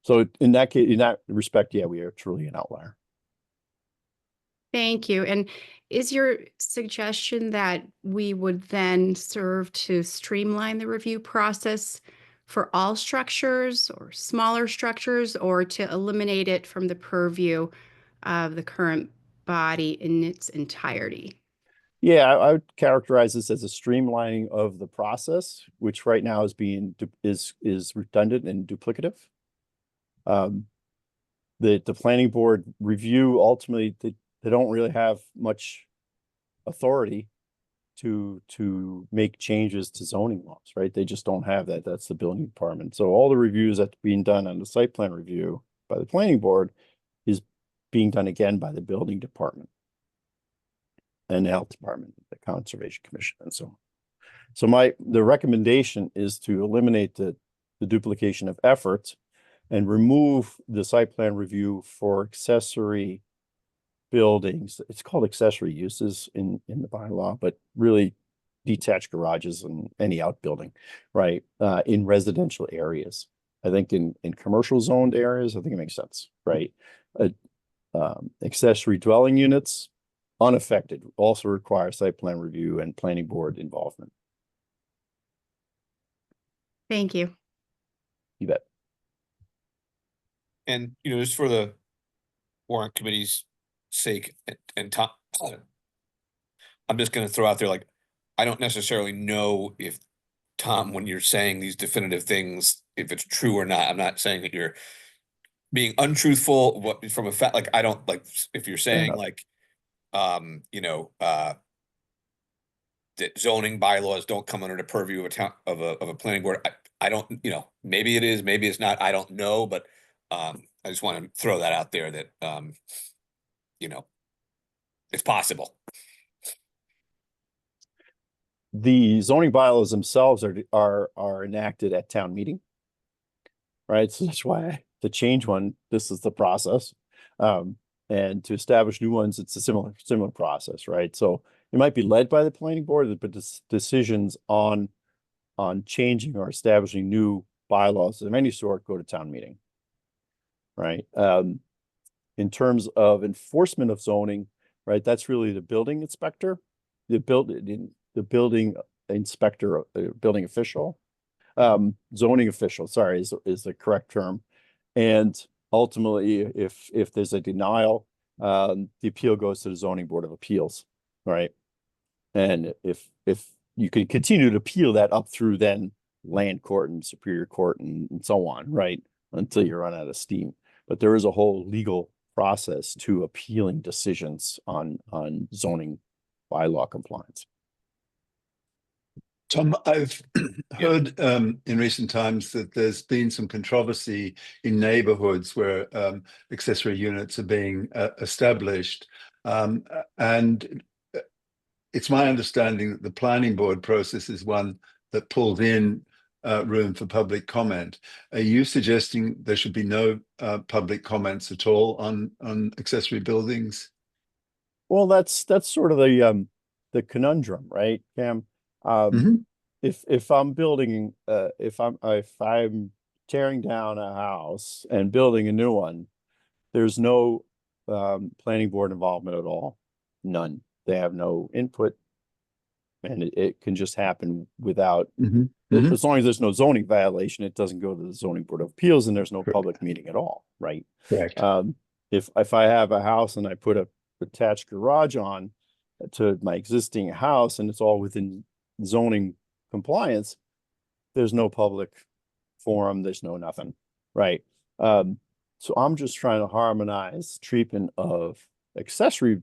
So in that case, in that respect, yeah, we are truly an outlier. Thank you. And is your suggestion that we would then serve to streamline the review process for all structures or smaller structures, or to eliminate it from the purview of the current body in its entirety? Yeah, I would characterize this as a streamlining of the process, which right now is redundant and duplicative. The planning board review, ultimately, they don't really have much authority to make changes to zoning laws, right? They just don't have that. That's the building department. So all the reviews that's being done on the site plan review by the planning board is being done again by the building department and the health department, the conservation commission, and so on. So the recommendation is to eliminate the duplication of efforts and remove the site plan review for accessory buildings. It's called accessory uses in the bylaw, but really detached garages and any outbuilding, right? In residential areas. I think in commercial zoned areas, I think it makes sense, right? Accessory dwelling units, unaffected also require site plan review and planning board involvement. Thank you. You bet. And, you know, just for the warrant committee's sake and Tom, I'm just gonna throw out there, like, I don't necessarily know if, Tom, when you're saying these definitive things, if it's true or not. I'm not saying that you're being untruthful, what, from a fact, like, I don't, like, if you're saying enough. like, you know, that zoning bylaws don't come under the purview of a town, of a planning board. I don't, you know, maybe it is, maybe it's not, I don't know, but, I just want to throw that out there that, you know, it's possible. The zoning bylaws themselves are enacted at town meeting. Right, so that's why to change one, this is the process. And to establish new ones, it's a similar process, right? So it might be led by the planning board, but decisions on changing or establishing new bylaws of any sort go to town meeting. Right. In terms of enforcement of zoning, right, that's really the building inspector, the building inspector, building official, zoning official, sorry, is the correct term. And ultimately, if there's a denial, the appeal goes to the zoning board of appeals, right? And if you can continue to appeal that up through then land court and superior court and so on, right? Until you run out of steam. But there is a whole legal process to appealing decisions on zoning bylaw compliance. Tom, I've heard in recent times that there's been some controversy in neighborhoods where accessory units are being established. And it's my understanding that the planning board process is one that pulls in room for public comment. Are you suggesting there should be no public comments at all on accessory buildings? Well, that's sort of the conundrum, right, Cam? If I'm building, if I'm tearing down a house and building a new one, there's no planning board involvement at all. None. They have no input, and it can just happen without. As long as there's no zoning violation, it doesn't go to the zoning board of appeals, and there's no public meeting at all, right? Correct. If I have a house and I put a attached garage on to my existing house and it's all within zoning compliance, there's no public forum, there's no nothing, right? So I'm just trying to harmonize treatment of accessory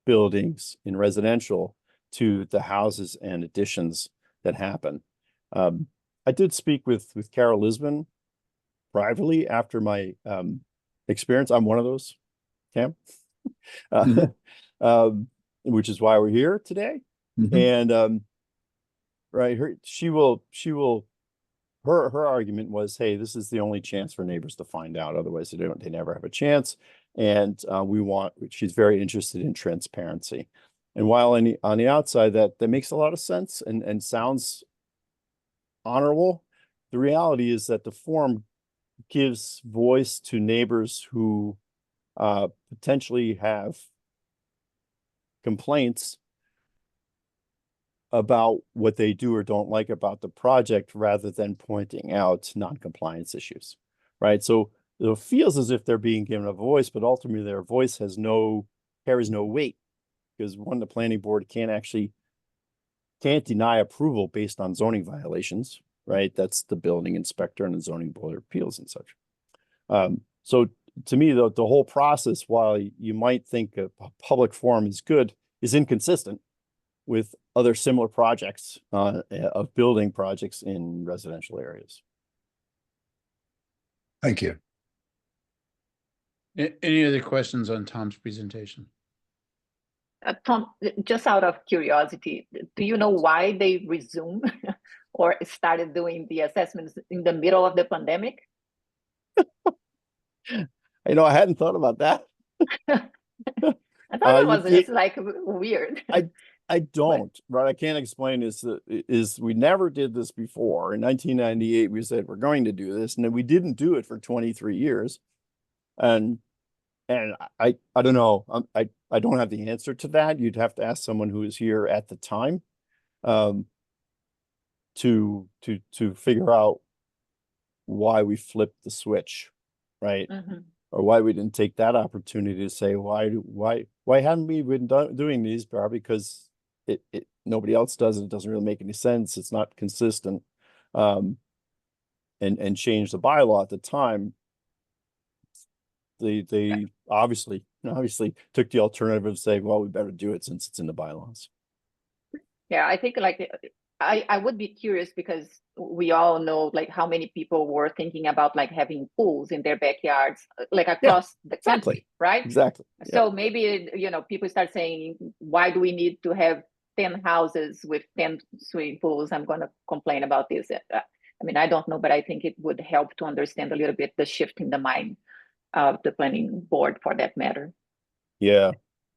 buildings in residential to the houses and additions that happen. I did speak with Carol Lisbon privately after my experience. I'm one of those, Cam, which is why we're here today. And right, her argument was, hey, this is the only chance for neighbors to find out. Otherwise, they never have a chance. And she's very interested in transparency. And while on the outside that makes a lot of sense and sounds honorable, the reality is that the forum gives voice to neighbors who potentially have complaints about what they do or don't like about the project rather than pointing out non-compliance issues, right? So it feels as if they're being given a voice, but ultimately their voice carries no weight, because the planning board can't deny approval based on zoning violations, right? That's the building inspector and the zoning board of appeals and such. So to me, the whole process, while you might think a public forum is good, is inconsistent with other similar projects of building projects in residential areas. Thank you. Any other questions on Tom's presentation? Tom, just out of curiosity, do you know why they resumed or started doing the assessments in the middle of the pandemic? I hadn't thought about that. I thought it was just like weird. I don't, right? I can't explain is we never did this before. In 1998, we said we're going to do this, and then we didn't do it for 23 years. And I don't know. I don't have the answer to that. You'd have to ask someone who was here at the time, to figure out why we flipped the switch, right? Mhm. Or why we didn't take that opportunity to say, why haven't we been doing these? Probably because it nobody else does it. It doesn't really make any sense. It's not consistent. And change the bylaw at the time. They obviously took the alternative of saying, well, we better do it since it's in the bylaws. Yeah, I think like I would be curious because we all know like how many people were thinking about like having pools in their backyards, like across the exactly. country, right? Exactly. So maybe, people start saying, why do we need to have 10 houses with 10 swimming pools? I'm going to complain about this. I mean, I don't know, but I think it would help to understand a little bit the shift in the mind of the planning board for that matter. Yeah.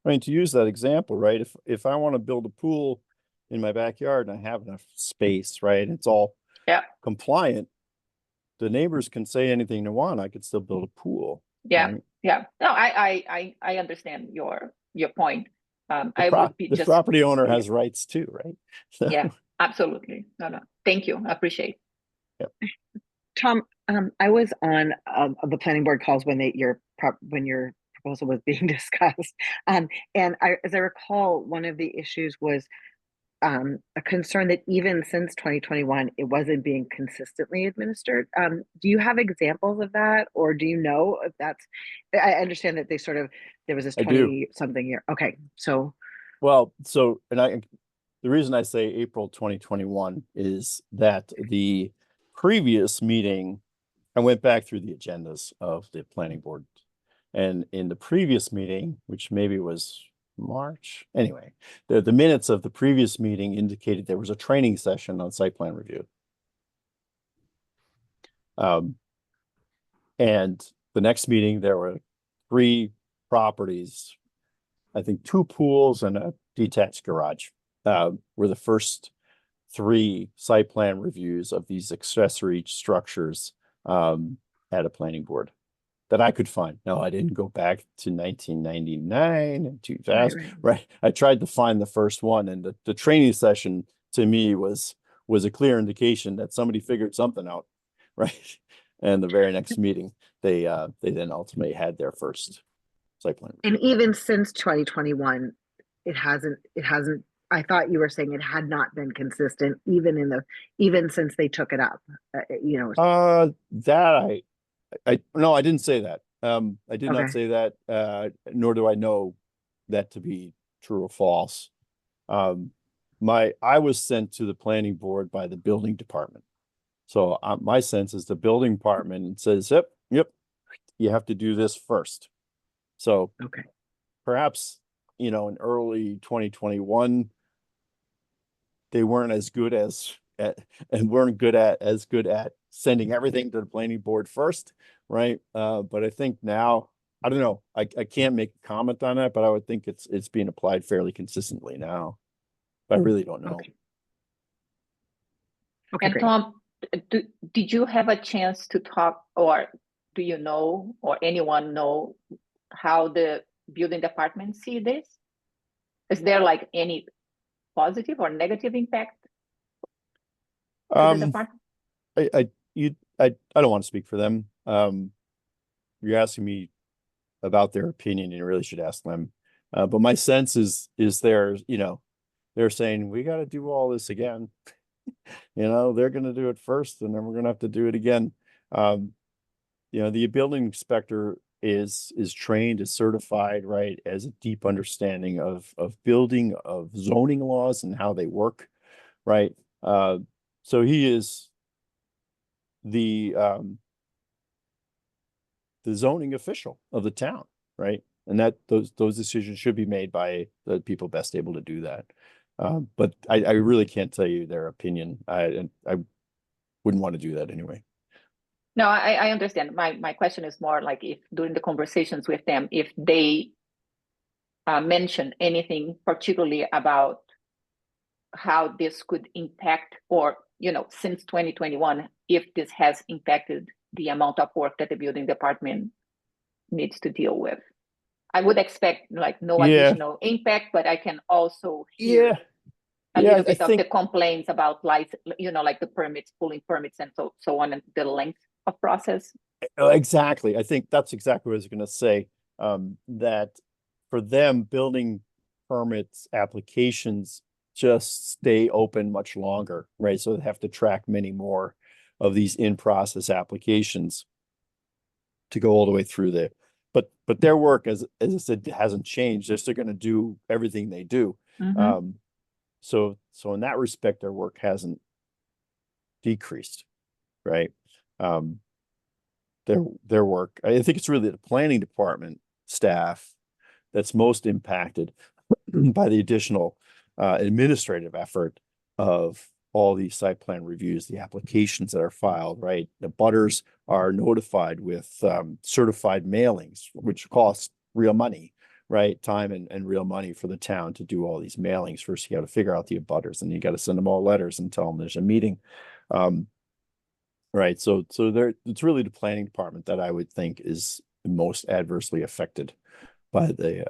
I mean, to use that example, right? If I want to build a pool in my backyard and I have enough space, right? It's all compliant. The neighbors can say anything they want. I could still build a pool. Yeah. Right? Yeah. No, I understand your point. I would be the just property owner has rights too, right? So, yeah, absolutely. No. Thank you. I appreciate. Tom, I was on the planning board calls when your proposal was being discussed, and as I recall, one of the issues was a concern that even since 2021, it wasn't being consistently administered. Do you have examples of that, or do you know if that's? I understand that there was this 20-something year. Okay, so the reason I say April 2021 is that the previous meeting, I went back through the agendas of the planning board, and in the previous meeting, which maybe was March, anyway, the minutes of the previous meeting indicated there was a training session on site plan review. And the next meeting, there were 3 properties, I think 2 pools and a detached garage, were the first 3 site plan reviews of these accessory structures at a planning board that I could find. No, I didn't go back to 1999 and 2000. Right. I tried to find the first one, and the training session to me was a clear indication that somebody figured something out. Right. And the very next meeting, they then ultimately had their first site plan. And even since 2021, it hasn't, I thought you were saying it had not been consistent, even since they took it up, That no, I didn't say that. I did not say that, nor do I know that to be true or false. I was sent to the planning board by the building department. So my sense is the building department says, yep, you have to do this first. So perhaps, in early 2021, they weren't as good at sending everything to the planning board first, right? But I think now, I don't know, I can't make a comment on that, but I would think it's being applied fairly consistently now. But I really don't know. And Tom, did you have a chance to talk, or do you know, or anyone know how the building department see this? Is there like any positive or negative impact? I don't want to speak for them. You're asking me about their opinion, you really should ask them. But my sense is they're saying we got to do all this again. They're going to do it first, and then we're going to have to do it again. The building inspector is trained, is certified, right, as a deep understanding of building, of zoning laws and how they work, right? So he is the zoning official of the town, right? And that those decisions should be made by the people best able to do that. But I really can't tell you their opinion. I wouldn't want to do that anyway. No, I understand. My question is more like if during the conversations with them, if they mention anything particularly about how this could impact, or, since 2021, if this has impacted the amount of work that the building department needs to deal with. I would expect like no Yeah. additional impact, but I can also hear Yeah. a Yeah, little I bit of think the complaints about like the permits, pulling permits and so on, and the length of process. exactly. I think that's exactly what I was going to say. That for them, building permits applications just stay open much longer, right? So they have to track many more of these in-process applications to go all the way through there. But their work, as I said, hasn't changed. They're still going to do everything they do. Mhm. So in that respect, their work hasn't decreased, right? Their work, I think it's really the planning department staff that's most impacted by the additional administrative effort of all these site plan reviews, the applications that are filed, right? The butters are notified with certified mailings, which costs real money, right? Time and real money for the town to do all these mailings. First, you got to figure out the abutters, and you got to send them all letters and tell them there's a meeting. Right. So it's really the planning department that I would think is most adversely affected by the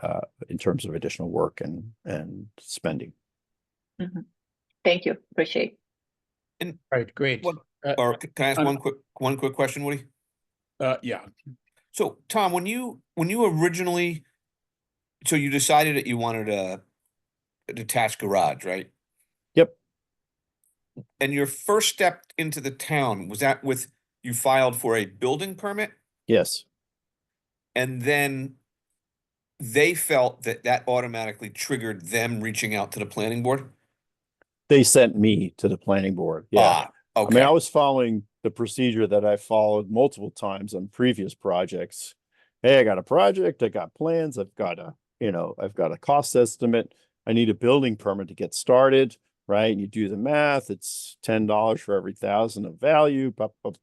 in terms of additional work and spending. Mhm. Thank you. Appreciate. All right, great. What- Uh, Or can I ask I'm- one quick question, Woody? Yeah, So Tom, when you originally, so you decided that you wanted a detached garage, right? Yep. And your first step into the town, was that with, you filed for a building permit? Yes. And then they felt that automatically triggered them reaching out to the planning board? They sent me to the planning board. Yeah. Ah, I mean, okay, I was following the procedure that I followed multiple times on previous projects. Hey, I got a project, I got plans, I've got a cost estimate. I need a building permit to get started, right? And you do the math, it's $10 for every 1,000 of value.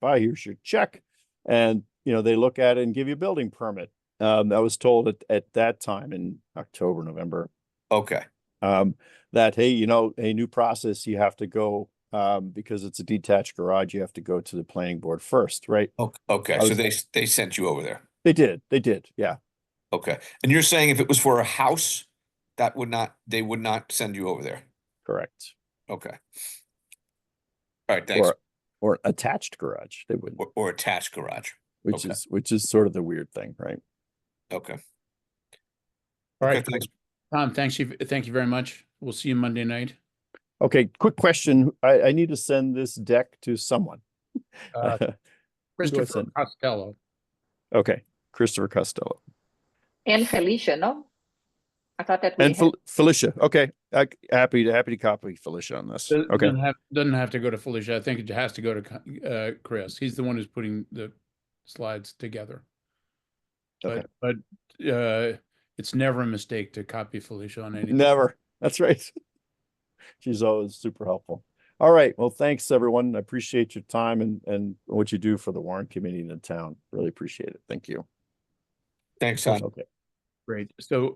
Here's your check. And they look at it and give you a building permit. I was told at that time in October, November, okay, that, hey, a new process, you have to go, because it's a detached garage, you have to go to the planning board first, right? okay, I so was- they sent you over there, They did, yeah. okay. And you're saying if it was for a house, they would not send you over there? Correct. Okay. All right, thanks. Or attached garage, they wouldn't, Or attached garage, which okay. is sort of the weird thing, right? Okay. all Okay, right. thanks. Tom, thank you very much. We'll see you Monday night. Okay, quick question. I need to send this deck to someone. Uh, Who do I Christopher send? Costello. Okay, Christopher Costello. And Felicia, no? I thought that we And had. Felicia, okay. Happy to copy Felicia on this. Doesn't Okay, doesn't have to go to Felicia. I think it has to go to Chris. He's the one who's putting the slides together. Okay. But it's never a mistake to copy Felicia on anything. Never. That's right. She's always super helpful. All right. Well, thanks everyone. I appreciate your time and what you do for the Warrant Committee in the town. Really appreciate it. Thank you. Thanks, Tom. Okay. Great. So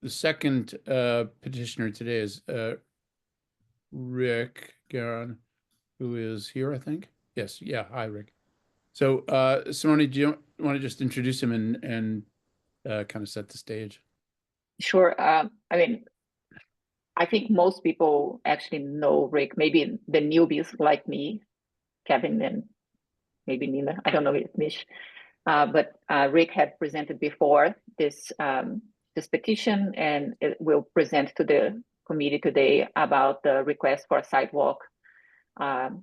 the second petitioner today is Rick Garon, who is here, I think. Yes. Yeah. Hi, Rick. So Simone, do you want to just introduce him and kind of set the stage? Sure. I mean, I think most people actually know Rick, maybe the newbies like me, Kevin, and maybe Nina. I don't know if Mish. But Rick had presented before this petition, and it will present to the committee today about the request for a sidewalk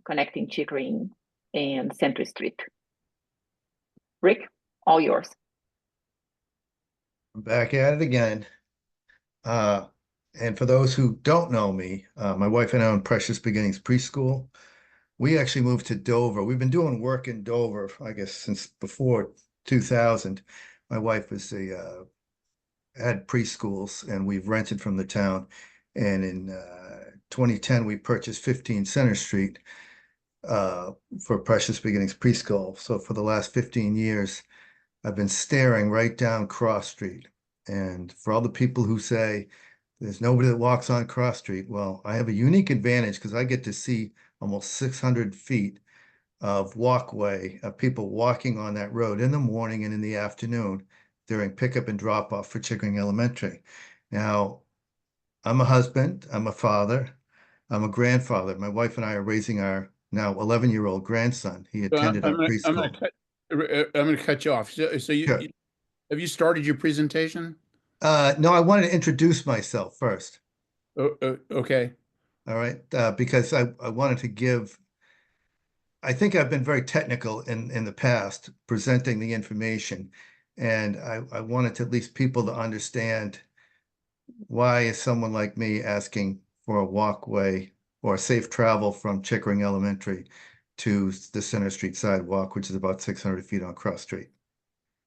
connecting Chickering and Century Street. Rick, all yours. I'm back at it again. And for those who don't know me, my wife and I own Precious Beginnings Preschool. We actually moved to Dover. We've been doing work in Dover, I guess, since before 2000. My wife was had preschools, and we've rented from the town. And in 2010, we purchased 15 Center Street for Precious Beginnings Preschool. So for the last 15 years, I've been staring right down Cross Street. And for all the people who say there's nobody that walks on Cross Street, well, I have a unique advantage because I get to see almost 600 feet of walkway of people walking on that road in the morning and in the afternoon. during pickup and drop off for Chickering Elementary. Now, I'm a husband, I'm a father, I'm a grandfather. My wife and I are raising our now 11-year-old grandson. He attended our preschool. I'm gonna cut you off. So Sure. have you started your presentation? No, I wanted to introduce myself first. Okay. All right, because I wanted to give, I think I've been very technical in the past presenting the information. And I wanted to at least people to understand why is someone like me asking for a walkway or safe travel from Chickering Elementary to the Center Street sidewalk, which is about 600 feet on Cross Street.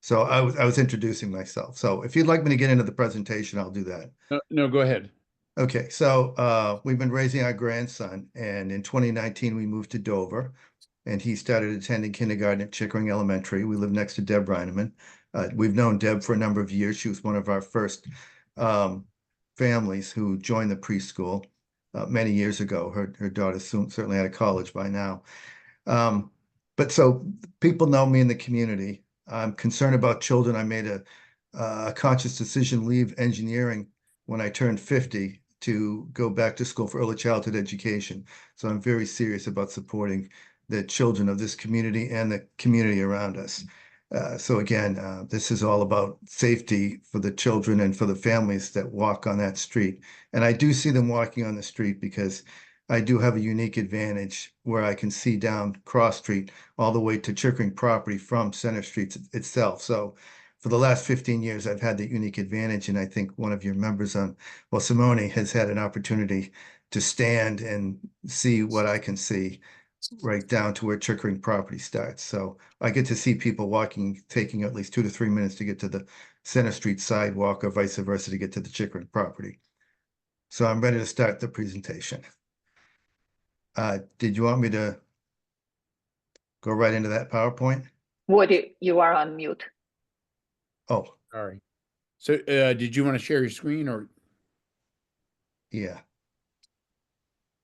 So I was introducing myself. So if you'd like me to get into the presentation, I'll do that. No, go ahead. Okay, so we've been raising our grandson, and in 2019 we moved to Dover, and he started attending kindergarten at Chickering Elementary. We live next to Deb Reineman. We've known Deb for a number of years. She was one of our first families who joined the preschool many years ago. Her daughter certainly out of college by now. But so people know me in the community. I'm concerned about children. I made a conscious decision to leave engineering when I turned 50 to go back to school for early childhood education. So I'm very serious about supporting the children of this community and the community around us. So again, this is all about safety for the children and for the families that walk on that street. And I do see them walking on the street because I do have a unique advantage where I can see down Cross Street all the way to Chickering property from Center Street itself. So for the last 15 years, I've had that unique advantage. And I think one of your members Simone has had an opportunity to stand and see what I can see right down to where Chickering property starts. So I get to see people walking, taking at least 2 to 3 minutes to get to the Center Street sidewalk or vice versa to get to the Chickering property. So I'm ready to start the presentation. Did you want me to go right into that PowerPoint? Woody, you are on mute. Oh, Sorry. So did you want to share your screen or? yeah.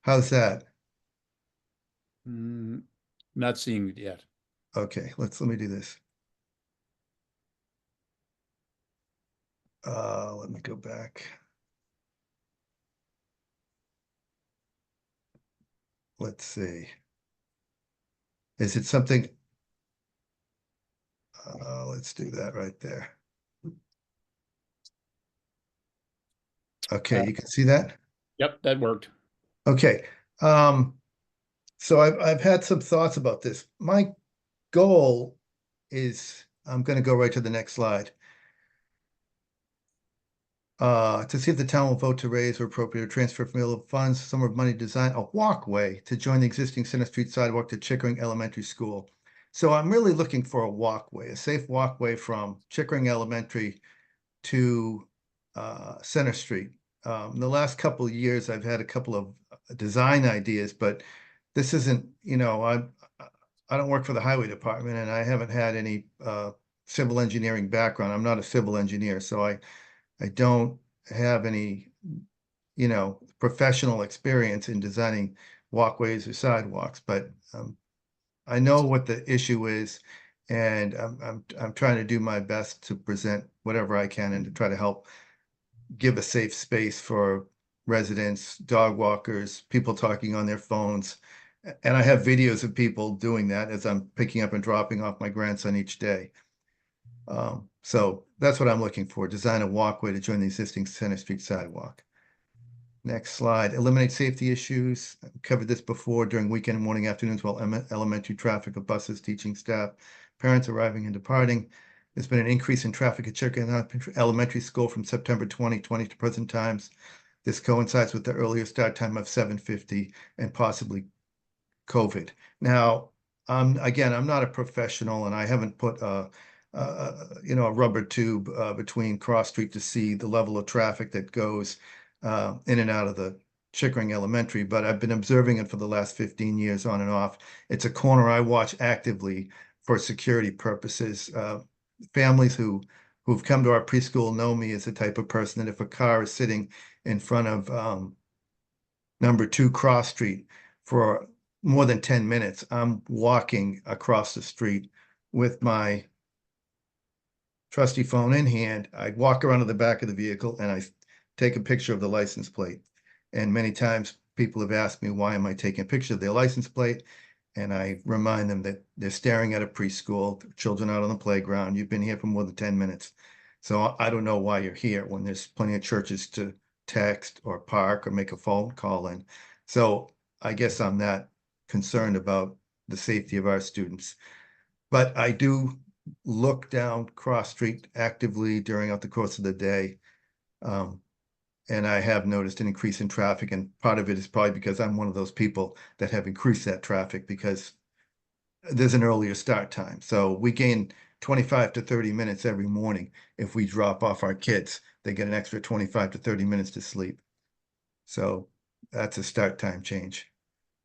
How's that? Not seeing it yet. Okay, let me do this. Let me go back. Let's see. Is it something? Let's do that right there. Okay, you can see that? Yep, that worked. Okay. So I've had some thoughts about this. My goal is, I'm going to go right to the next slide. To see if the town will vote to raise or appropriate or transfer from available funds, sum of money, design a walkway to join the existing Center Street sidewalk to Chickering Elementary School. So I'm really looking for a walkway, a safe walkway from Chickering Elementary to Center Street. In the last couple of years, I've had a couple of design ideas, but this isn't, I don't work for the highway department and I haven't had any civil engineering background. I'm not a civil engineer, so I don't have any, professional experience in designing walkways or sidewalks, but I know what the issue is, and I'm trying to do my best to present whatever I can and to try to help give a safe space for residents, dog walkers, people talking on their phones. And I have videos of people doing that as I'm picking up and dropping off my grandson each day. So that's what I'm looking for, design a walkway to join the existing Center Street sidewalk. Next slide, eliminate safety issues. I've covered this before during weekend and morning afternoons while elementary traffic of buses, teaching staff, parents arriving and departing. There's been an increase in traffic at Chickering Elementary School from September 2020 to present times. This coincides with the earlier start time of 7:50 and possibly COVID. Now, again, I'm not a professional and I haven't put a rubber tube between Cross Street to see the level of traffic that goes in and out of the Chickering Elementary, but I've been observing it for the last 15 years on and off. It's a corner I watch actively for security purposes. Families who've come to our preschool know me as the type of person that if a car is sitting in front of number 2 Cross Street for more than 10 minutes, I'm walking across the street with my trusty phone in hand, I walk around to the back of the vehicle and I take a picture of the license plate. And many times people have asked me, why am I taking a picture of their license plate? And I remind them that they're staring at a preschool, children out on the playground. You've been here for more than 10 minutes. So I don't know why you're here when there's plenty of churches to text or park or make a phone call in. So I guess I'm not concerned about the safety of our students. But I do look down Cross Street actively during the course of the day. And I have noticed an increase in traffic, and part of it is probably because I'm one of those people that have increased that traffic because there's an earlier start time. So we gain 25 to 30 minutes every morning. If we drop off our kids, they get an extra 25 to 30 minutes to sleep. So that's a start time change.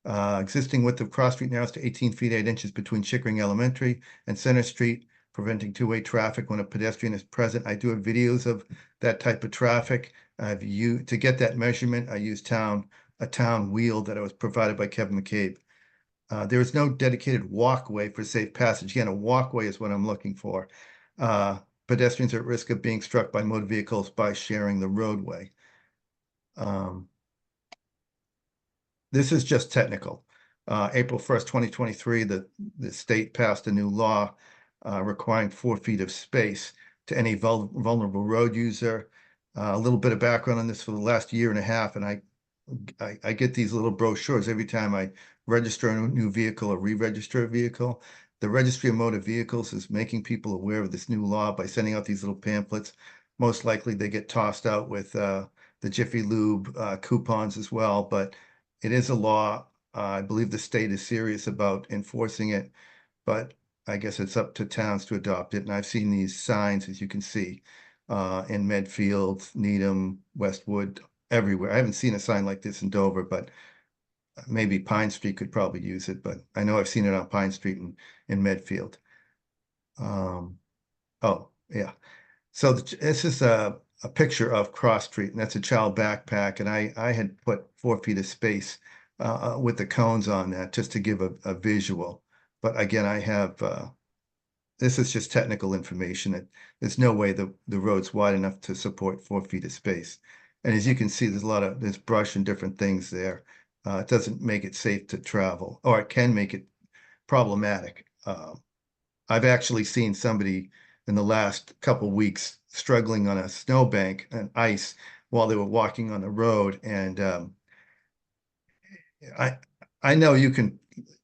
Existing width of Cross Street narrows to 18 feet 8 inches between Chickering Elementary and Center Street, preventing two-way traffic when a pedestrian is present. I do have videos of that type of traffic. To get that measurement, I used a town wheel that I was provided by Kevin McCabe. There is no dedicated walkway for safe passage. Again, a walkway is what I'm looking for. Pedestrians are at risk of being struck by motor vehicles by sharing the roadway. This is just technical. April 1st, 2023, the state passed a new law requiring 4 feet of space to any vulnerable road user. A little bit of background on this: for the last year and a half, and I get these little brochures every time I register a new vehicle or re-register a vehicle. The Registry of Motor Vehicles is making people aware of this new law by sending out these little pamphlets. Most likely they get tossed out with the Jiffy Lube coupons as well, but it is a law. I believe the state is serious about enforcing it, but I guess it's up to towns to adopt it. And I've seen these signs, as you can see, in Medfield, Needham, Westwood, everywhere. I haven't seen a sign like this in Dover, but maybe Pine Street could probably use it. But I know I've seen it on Pine Street in Medfield. Oh, yeah. So this is a picture of Cross Street, and that's a child backpack. And I had put 4 feet of space with the cones on that just to give a visual. But again, I have, this is just technical information. There's no way the road's wide enough to support 4 feet of space. And as you can see, there's brush and different things there. It doesn't make it safe to travel, or it can make it problematic. I've actually seen somebody in the last couple weeks struggling on a snowbank and ice while they were walking on the road. And I know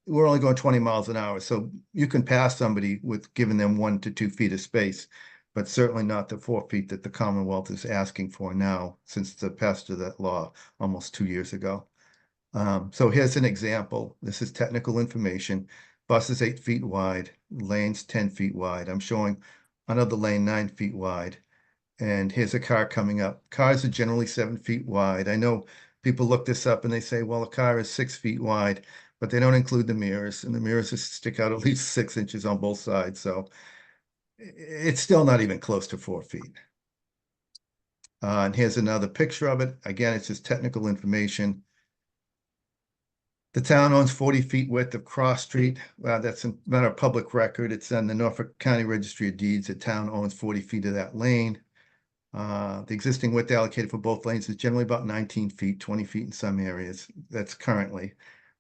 we're only going 20 miles an hour, so you can pass somebody with giving them 1 to 2 feet of space, but certainly not the 4 feet that the Commonwealth is asking for now, since the passage of that law almost 2 years ago. So here's an example. This is technical information. Bus is 8 feet wide, lanes 10 feet wide. I'm showing another lane 9 feet wide. And here's a car coming up. Cars are generally 7 feet wide. I know people look this up and they say, well, a car is 6 feet wide, but they don't include the mirrors, and the mirrors stick out at least 6 inches on both sides. So it's still not even close to 4 feet. And here's another picture of it. Again, it's just technical information. The town owns 40 feet width of Cross Street. That's a matter of public record. It's on the Norfolk County Registry of Deeds. The town owns 40 feet of that lane. The existing width allocated for both lanes is generally about 19 feet, 20 feet in some areas. That's currently.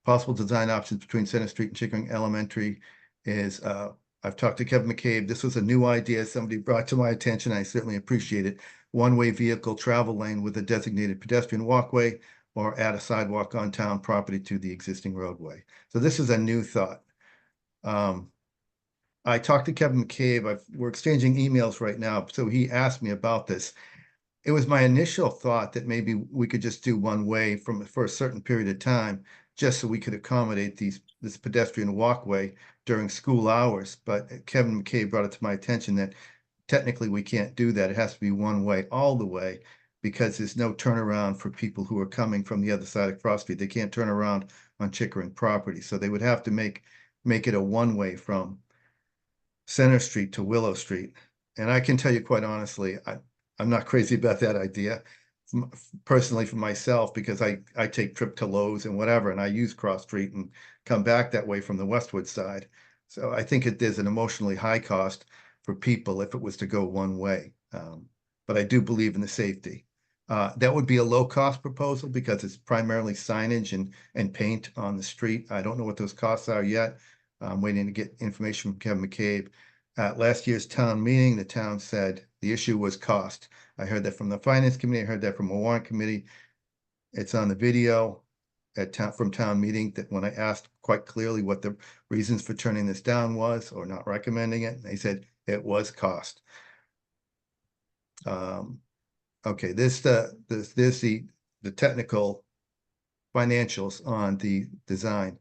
Possible design options between Center Street and Chickering Elementary is, I've talked to Kevin McCabe. This was a new idea somebody brought to my attention. I certainly appreciate it. One-way vehicle travel lane with a designated pedestrian walkway, or add a sidewalk on town property to the existing roadway. So this is a new thought. I talked to Kevin McCabe. We're exchanging emails right now. So he asked me about this. It was my initial thought that maybe we could just do one way for a certain period of time, just so we could accommodate this pedestrian walkway during school hours. But Kevin McCabe brought it to my attention that technically we can't do that. It has to be one way all the way, because there's no turnaround for people who are coming from the other side of Cross Street. They can't turn around on Chickering property. So they would have to make it a one-way from Center Street to Willow Street. And I can tell you quite honestly, I'm not crazy about that idea. Personally, for myself, because I take trip to Lowe's and whatever, and I use Cross Street and come back that way from the Westwood side. So I think there's an emotionally high cost. for people if it was to go one way. But I do believe in the safety. That would be a low-cost proposal because it's primarily signage and paint on the street. I don't know what those costs are yet. I'm waiting to get information from Kevin McCabe. At last year's town meeting, the town said the issue was cost. I heard that from the Finance Committee. I heard that from the Warrant Committee. It's on the video from town meeting that when I asked quite clearly what the reasons for turning this down was or not recommending it, they said it was cost. Okay, there's the technical financials on the design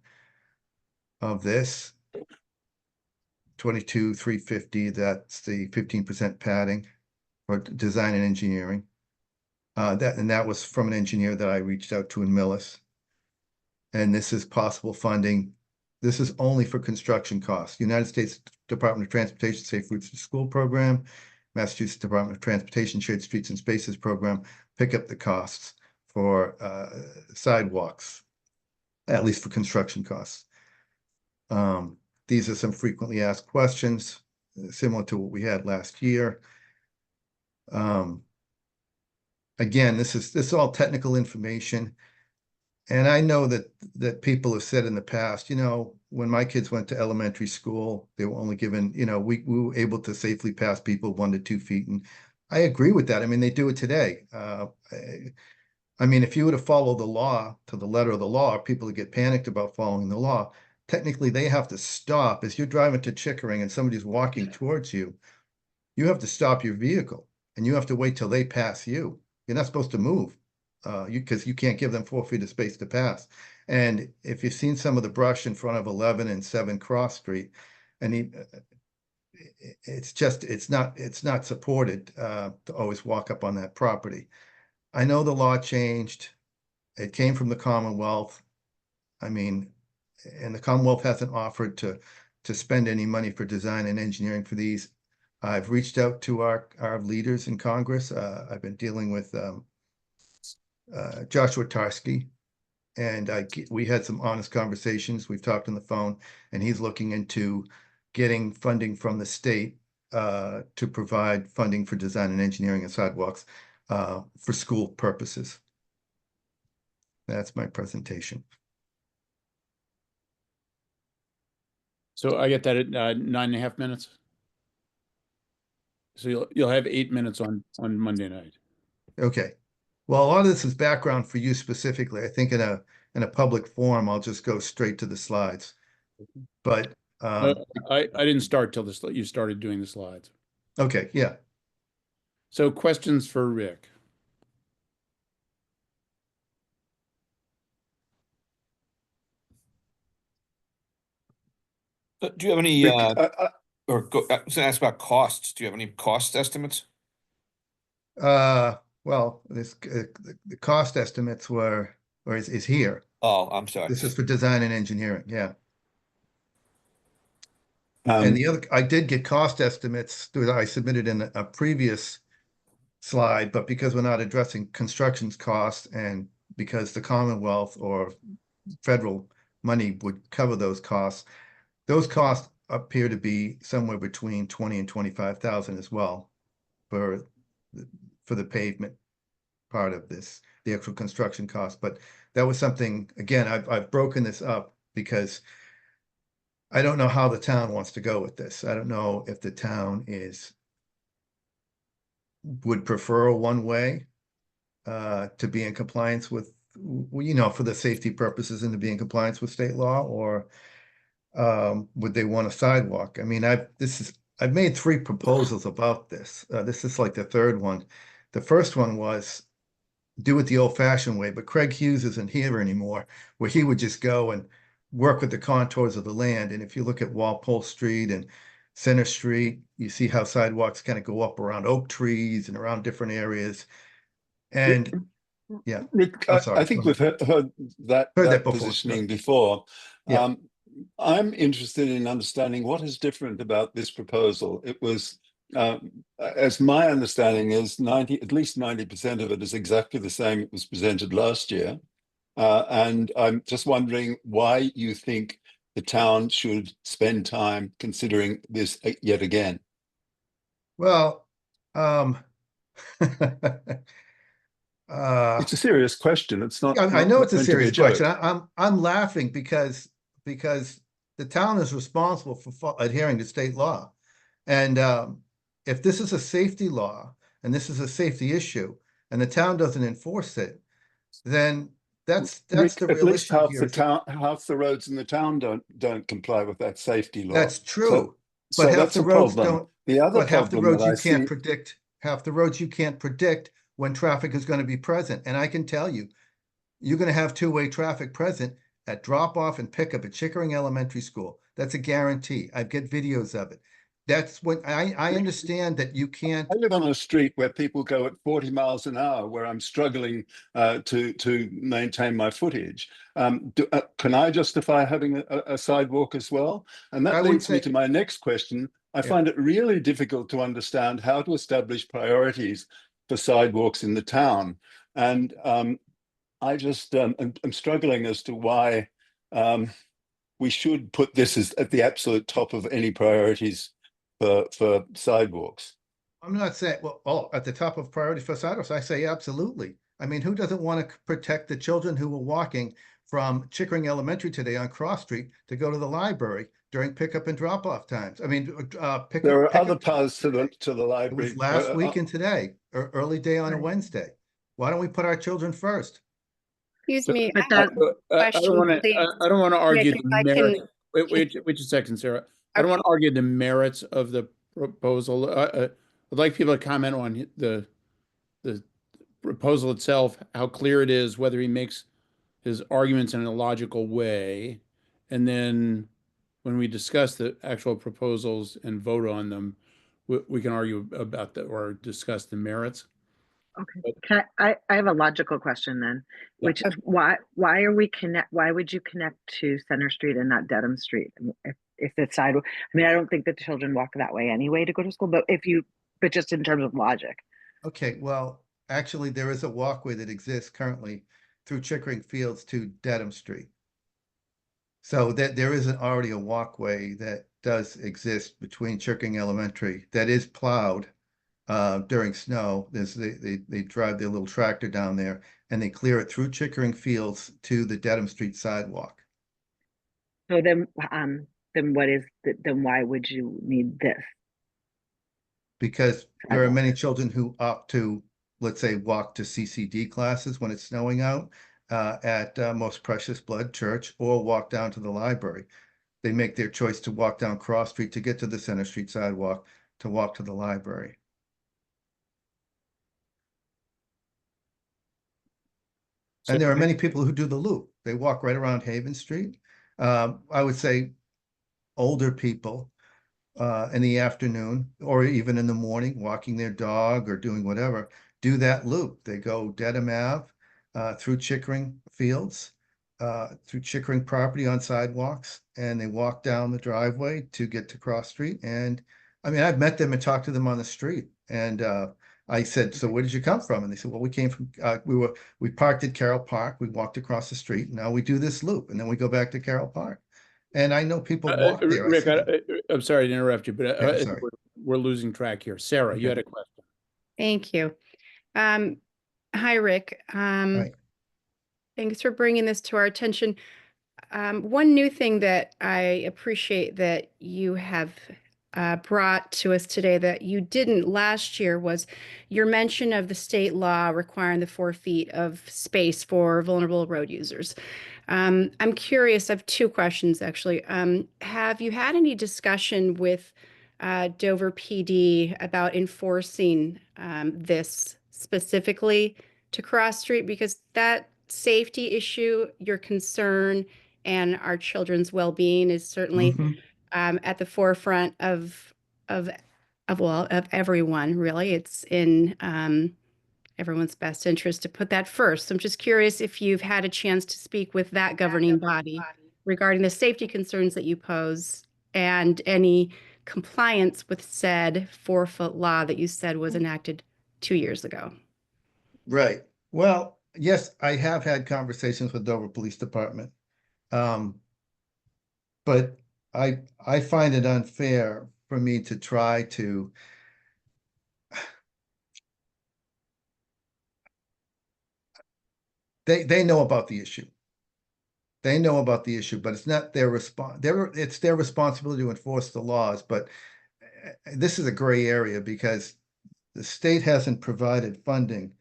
of this. 22,350, that's the 15% padding for design and engineering. That was from an engineer that I reached out to in Millis. And this is possible funding. This is only for construction costs. United States Department of Transportation Safe Routes to School program, Massachusetts Department of Transportation Shared Streets and Spaces program pick up the costs for sidewalks, at least for construction costs. These are some frequently asked questions, similar to what we had last year. Again, this is all technical information. And I know that people have said in the past, you know, when my kids went to elementary school, they were only given, you know, we were able to safely pass people 1 to 2 feet. And I agree with that. I mean, they do it today. I mean, if you were to follow the law to the letter of the law, people that get panicked about following the law, technically they have to stop. As you're driving to Chickering and somebody's walking towards you, you have to stop your vehicle and you have to wait till they pass you. You're not supposed to move because you can't give them 4 feet of space to pass. And if you've seen some of the brush in front of 11 and 7 Cross Street, and it's not supported to always walk up on that property. I know the law changed. It came from the Commonwealth. I mean, and the Commonwealth hasn't offered to spend any money for design and engineering for these. I've reached out to our leaders in Congress. I've been dealing with Joshua Tarski, and we had some honest conversations. We've talked on the phone, and he's looking into getting funding from the state to provide funding for design and engineering and sidewalks for school purposes. That's my presentation. So I get that at 9.5 minutes. So you'll have 8 minutes on Monday night. Okay. Well, a lot of this is background for you specifically. I think in a public forum, I'll just go straight to the slides. But I didn't start till you started doing the slides. Okay, yeah. So questions for Rick? Do you have any, Rick, I was gonna ask about costs. Do you have any cost estimates? Well, the cost estimates is here. Oh, I'm sorry. This is for design and engineering, yeah. And I did get cost estimates that I submitted in a previous slide, but because we're not addressing construction costs and because the Commonwealth or federal money would cover those costs appear to be somewhere between 20 and 25,000 as well for the pavement part of this, the actual construction cost. But that was something, again, I've broken this up because I don't know how the town wants to go with this. I don't know if the town would prefer a one-way to be in compliance with, you know, for the safety purposes and to be in compliance with state law, or would they want a sidewalk? I mean, I've made 3 proposals about this. This is like the 3rd one. The first one was do it the old-fashioned way, but Craig Hughes isn't here anymore, where he would just go and work with the contours of the land. And if you look at Walpole Street and Center Street, you see how sidewalks kind of go up around oak trees and around different areas. And yeah, Rick, I'm sorry. I think we've heard that before. positioning before. Yeah. I'm interested in understanding what is different about this proposal. It was, as my understanding is, at least 90% of it is exactly the same it was presented last year. And I'm just wondering why you think the town should spend time considering this yet again. Well, It's a serious question. It's not. I know it's a meant to be serious joke. question. I'm laughing because the town is responsible for adhering to state law. And if this is a safety law and this is a safety issue and the town doesn't enforce it, then that's Rick, the at real least issue half here. the town, half the roads in the town don't comply with that safety law. That's true. So But half that's the a roads problem. don't, The other but half the problem roads that I you can't see, predict, half the roads you can't predict when traffic is going to be present. And I can tell you, you're going to have two-way traffic present at drop-off and pickup at Chickering Elementary School. That's a guarantee. I get videos of it. That's what I understand that you can't. I live on a street where people go at 40 miles an hour, where I'm struggling to maintain my footage. Can I justify having a sidewalk as well? And I that would leads me say- to my next question. I Yeah. find it really difficult to understand how to establish priorities for sidewalks in the town. And I just am struggling as to why we should put this as at the absolute top of any priorities for sidewalks. I'm not saying, well, at the top of priority for sidewalks, I say absolutely. I mean, who doesn't want to protect the children who were walking from Chickering Elementary today on Cross Street to go to the library during pickup and drop off times? I mean, There are other pickup. paths to the It was library. last week and today, or early day on a Right. Wednesday. Why don't we put our children first? Excuse So- me, But I have that- a I don't question, want to, please. I don't want to argue Rick, the if I merit. can- Wait a second, Sarah. I don't want to argue the merits of the proposal. I'd like people to comment on the proposal itself, how clear it is, whether he makes his arguments in a logical way. And then when we discuss the actual proposals and vote on them, we can argue about or discuss the merits. Okay, I have a logical question then, Yeah. which is why why would you connect to Center Street and not Dedham Street? If the sidewalk, I mean, I don't think that the children walk that way anyway to go to school, but but just in terms of logic. Okay, well, actually, there is a walkway that exists currently through Chickering Fields to Dedham Street. So that there isn't already a walkway that does exist between Chickering Elementary that is plowed during snow. They drive their little tractor down there and they clear it through Chickering Fields to the Dedham Street sidewalk. So then why would you need this? Because there are Sidewalk. many children who opt to, let's say, walk to CCD classes when it's snowing out at Most Precious Blood Church, or walk down to the library. They make their choice to walk down Cross Street to get to the Center Street sidewalk, to walk to the library. And there are many people who do the loop. They walk right around Haven Street. I would say older people in the afternoon or even in the morning, walking their dog or doing whatever, do that loop. They go Dedham Ave through Chickering Fields, through Chickering property on sidewalks, and they walk down the driveway to get to Cross Street. And I mean, I've met them and talked to them on the street. And I said, so where did you come from? And they said, well, we came from, we parked at Carroll Park. We walked across the street. And now we do this loop and then we go back to Carroll Park. And I know people walk there. Rick, I'm sorry to interrupt you, but Yeah, sorry. we're losing track here. Sarah, you Okay. had a question. Thank you. Hi, Rick. Right. Thanks for bringing this to our attention. One new thing that I appreciate that you have brought to us today that you didn't last year was your mention of the state law requiring the 4 feet of space for vulnerable road users. I'm curious, I have 2 questions actually. Have you had any discussion with Dover PD about enforcing this specifically to Cross Street? Because that safety issue, your concern, and our children's well-being is certainly Mhm. at the forefront of everyone, really. It's in everyone's best interest to put that first. So I'm just curious if you've had a chance to speak with that governing body regarding the safety concerns that you pose and any compliance with said 4-foot law that you said was enacted 2 years ago. Right. Well, yes, I have had conversations with Dover Police Department. But I find it unfair for me to try to they know about the issue. They know about the issue, but it's not their it's their responsibility to enforce the laws. But this is a gray area because the state hasn't provided funding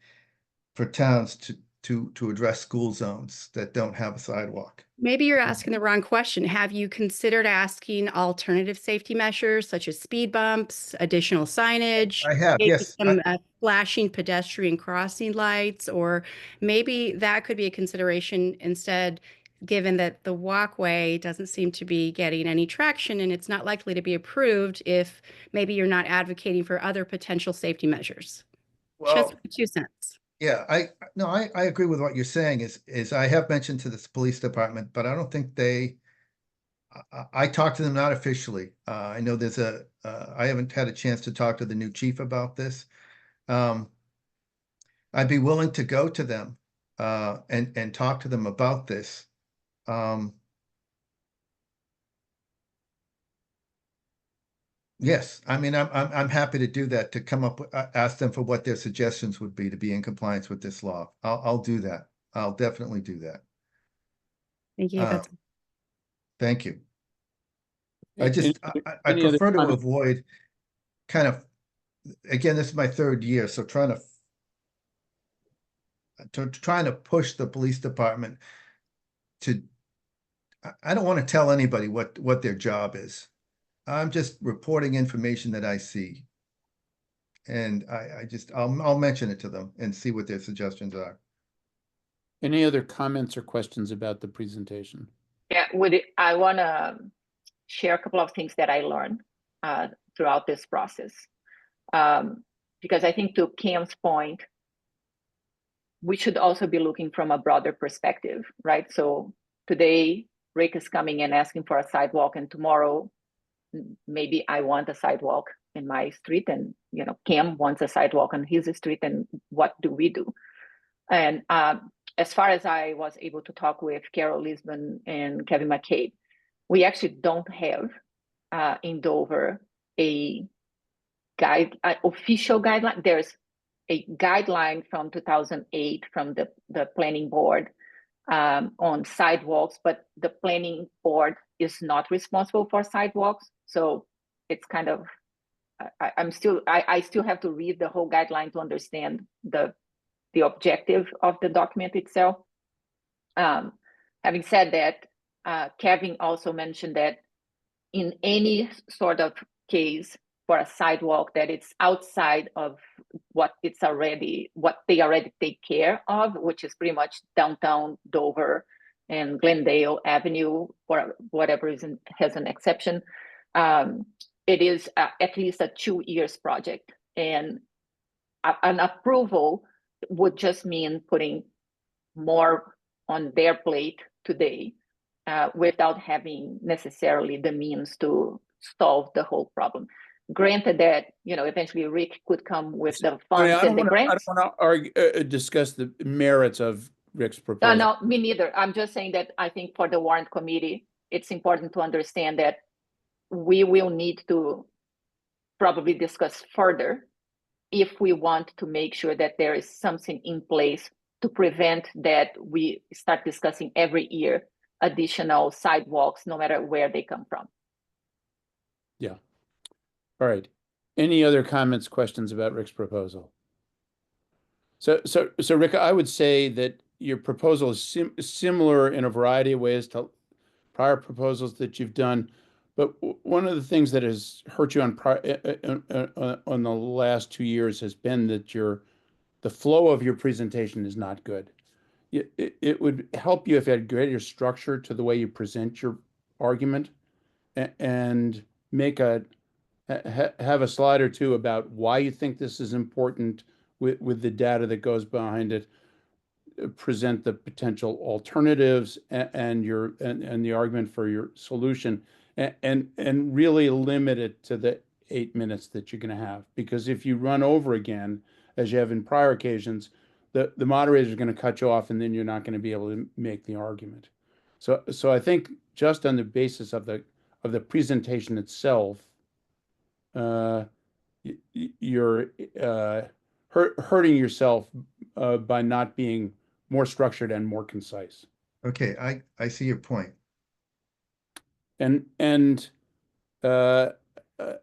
for towns to address school zones that don't have a sidewalk. Maybe you're asking the wrong question. Have you considered asking alternative safety measures such as speed bumps, additional signage? I have, maybe yes. Some flashing pedestrian crossing lights, or maybe that could be a consideration instead, given that the walkway doesn't seem to be getting any traction and it's not likely to be approved if maybe you're not advocating for other potential safety measures. Just Well, my 2 cents. yeah, I agree with what you're saying is I have mentioned to this police department, but I don't think I talked to them not officially. I know there's I haven't had a chance to talk to the new chief about this. I'd be willing to go to them and talk to them about this. Yes, I mean, I'm happy to do that, to come up, ask them for what their suggestions would be to be in compliance with this law. I'll do that. I'll definitely do that. Thank you. That's Thank you. I just, I Any other prefer to comments? avoid kind of, again, this is my 3rd year, so trying to push the police department to, I don't want to tell anybody what their job is. I'm just reporting information that I see. And I'll mention it to them and see what their suggestions are. Any other comments or questions about the presentation? Yeah, I want to share a couple of things that I learned throughout this process. Because I think, to Cam's point, we should also be looking from a broader perspective, right? So today, Rick is coming and asking for a sidewalk, and tomorrow, maybe I want a sidewalk in my street, and Cam wants a sidewalk on his street, and what do we do? And as far as I was able to talk with Carol Lisbon and Kevin McCabe, we actually don't have in Dover a official guideline. There's a guideline from 2008 from the planning board on sidewalks, but the planning board is not responsible for sidewalks. So it's kind of, I still have to read the whole guideline to understand the objective of the document itself. Having said that, Kevin also mentioned that in any sort of case for a sidewalk that it's outside of what they already take care of, which is pretty much downtown Dover and Glendale Avenue, for whatever reason has an exception, it is at least a 2 years project. And an approval would just mean putting more on their plate today without having necessarily the means to solve the whole problem. Granted that, eventually Rick could come with the funds and the grants. I don't want to discuss the merits of Rick's proposal. No, me neither. I'm just saying that I think for the Warrant Committee, it's important to understand that we will need to probably discuss further if we want to make sure that there is something in place to prevent that we start discussing every year additional sidewalks, no matter where they come from. Yeah. All right. Any other comments, questions about Rick's proposal? So Rick, I would say that your proposal is similar in a variety of ways to prior proposals that you've done. But one of the things that has hurt you on the last 2 years has been that the flow of your presentation is not good. It would help you if you had greater structure to the way you present your argument, and have a slide or two about why you think this is important with the data that goes behind it. Present the potential alternatives and the argument for your solution, and really limit it to the 8 minutes that you're going to have. Because if you run over again, as you have in prior occasions, the moderator is going to cut you off, and then you're not going to be able to make the argument. So I think just on the basis of the presentation itself, you're hurting yourself by not being more structured and more concise. Okay, I see your point. And I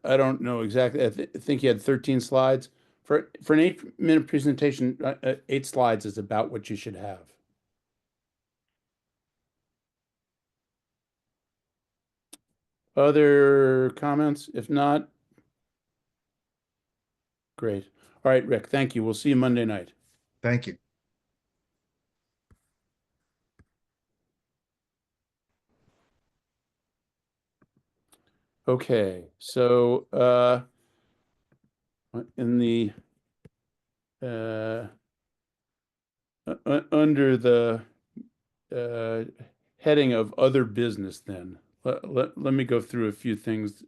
don't know exactly. I think you had 13 slides for an 8-minute presentation. 8 slides is about what you should have. Other comments? If not, great. All right, Rick, thank you. We'll see you Monday night. Thank you. Okay, so in the under the heading of other business, then let me go through a few things.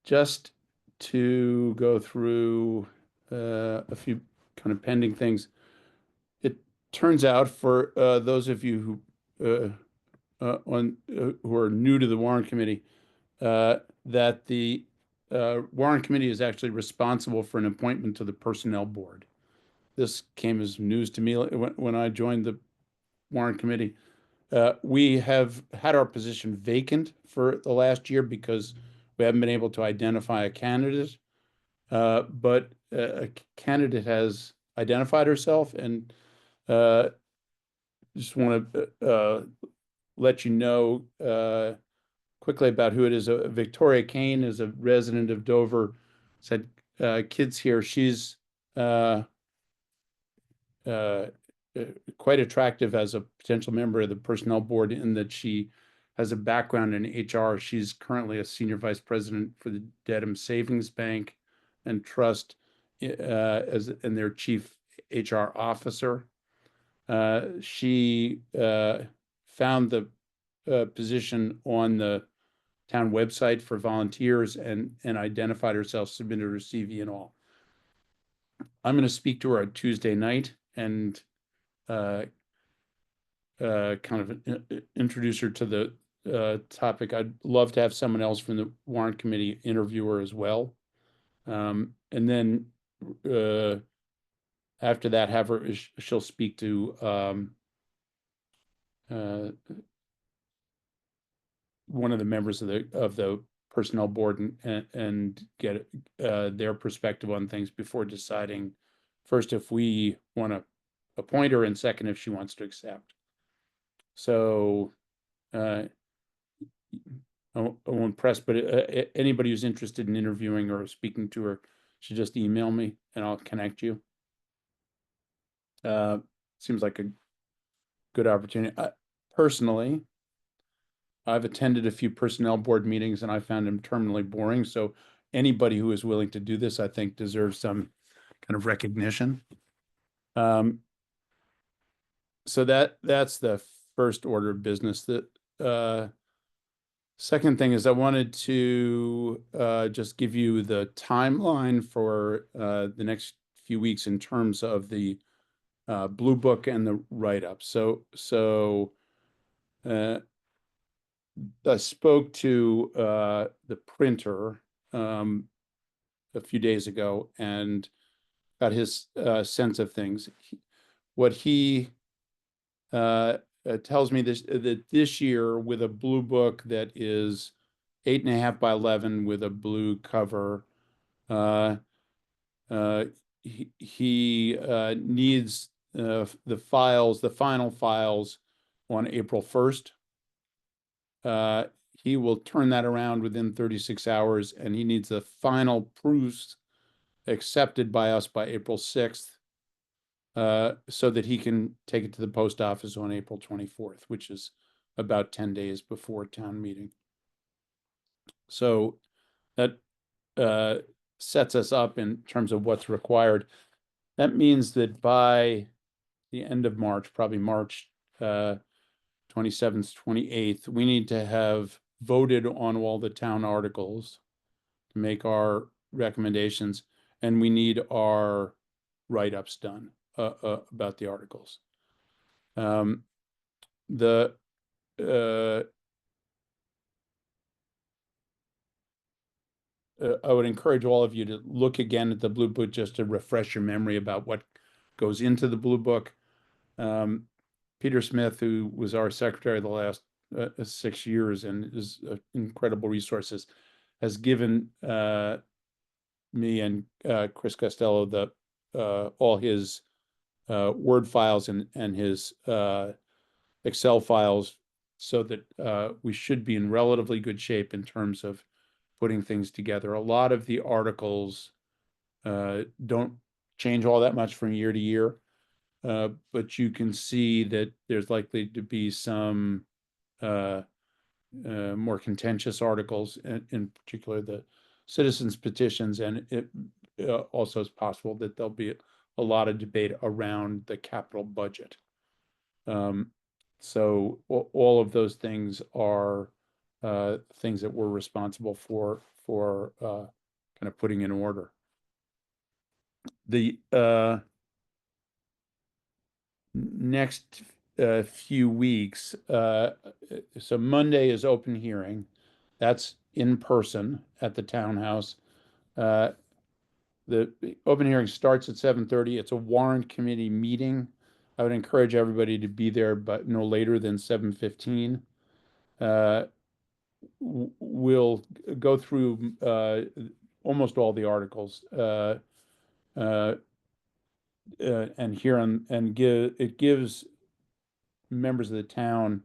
Just to go through a few kind of pending things. It turns out for those of you who who are new to the Warrant Committee, that the Warrant Committee is actually responsible for an appointment to the Personnel Board. This came as news to me when I joined the Warrant Committee. We have had our position vacant for the last year because we haven't been able to identify a candidate. But a candidate has identified herself, and just want to let you know quickly about who it is. Victoria Kane is a resident of Dover, said kids here. She's quite attractive as a potential member of the Personnel Board in that she has a background in HR. She's currently a senior vice president for the Dedham Savings Bank and Trust and their chief HR officer. She found the position on the town website for volunteers and identified herself, submitted her CV and all. I'm going to speak to her on Tuesday night and kind of introduce her to the topic. I'd love to have someone else from the Warrant Committee interview her as well. And then after that, have her, she'll speak to one of the members of the Personnel Board and get their perspective on things before deciding first if we want to appoint her and second if she wants to accept. So I won't press, but anybody who's interested in interviewing or speaking to her should just email me and I'll connect you. Seems like a good opportunity. Personally, I've attended a few Personnel Board meetings and I found them terminally boring. So anybody who is willing to do this, I think, deserves some kind of recognition. So that's the first order of business. The second thing is I wanted to just give you the timeline for the next few weeks in terms of the Blue Book and the write-up. So I spoke to the printer a few days ago and got his sense of things. What he tells me that this year, with a Blue Book that is 8.5 by 11 with a blue cover, he needs the final files on April 1st. He will turn that around within 36 hours, and he needs the final proofs accepted by us by April 6th, so that he can take it to the post office on April 24th, which is about 10 days before town meeting. So that sets us up in terms of what's required. That means that by the end of March, probably March 27th, 28th, we need to have voted on all the town articles to make our recommendations, and we need our write-ups done about the articles. I would encourage all of you to look again at the Blue Book just to refresh your memory about what goes into the Blue Book. Peter Smith, who was our secretary the last 6 years and is incredible resources, has given me and Chris Costello all his Word files and his Excel files, so that we should be in relatively good shape in terms of putting things together. A lot of the articles don't change all that much from year to year, but you can see that there's likely to be some more contentious articles, in particular the citizens petitions, and it also is possible that there'll be a lot of debate around the capital budget. So all of those things are things that we're responsible for kind of putting in order. The next few weeks, so Monday is open hearing. That's in person at the townhouse. The open hearing starts at 7:30. It's a Warrant Committee meeting. I would encourage everybody to be there, but no later than 7:15. We'll go through almost all the articles and hear and gives members of the town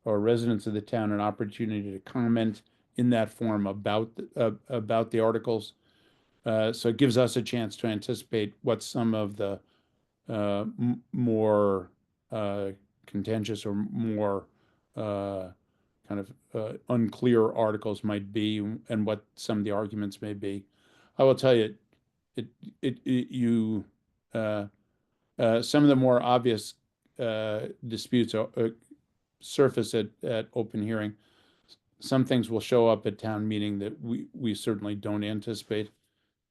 or residents of the town an opportunity to comment in that form about the articles. So it gives us a chance to anticipate what some of the more contentious or more kind of unclear articles might be, and what some of the arguments may be. I will tell you, some of the more obvious disputes surface at open hearing. Some things will show up at town meeting that we certainly don't anticipate.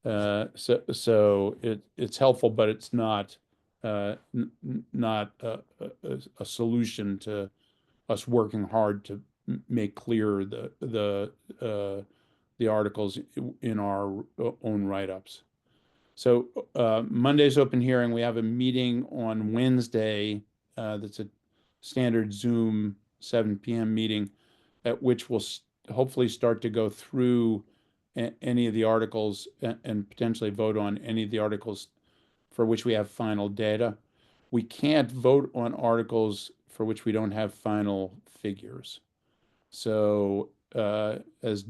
So it's helpful, but it's not not a solution to us working hard to make clear the articles in our own write-ups. So Monday's open hearing. We have a meeting on Wednesday that's a standard Zoom 7 p.m. meeting, at which we'll hopefully start to go through any of the articles and potentially vote on any of the articles for which we have final data. We can't vote on articles for which we don't have final figures. So as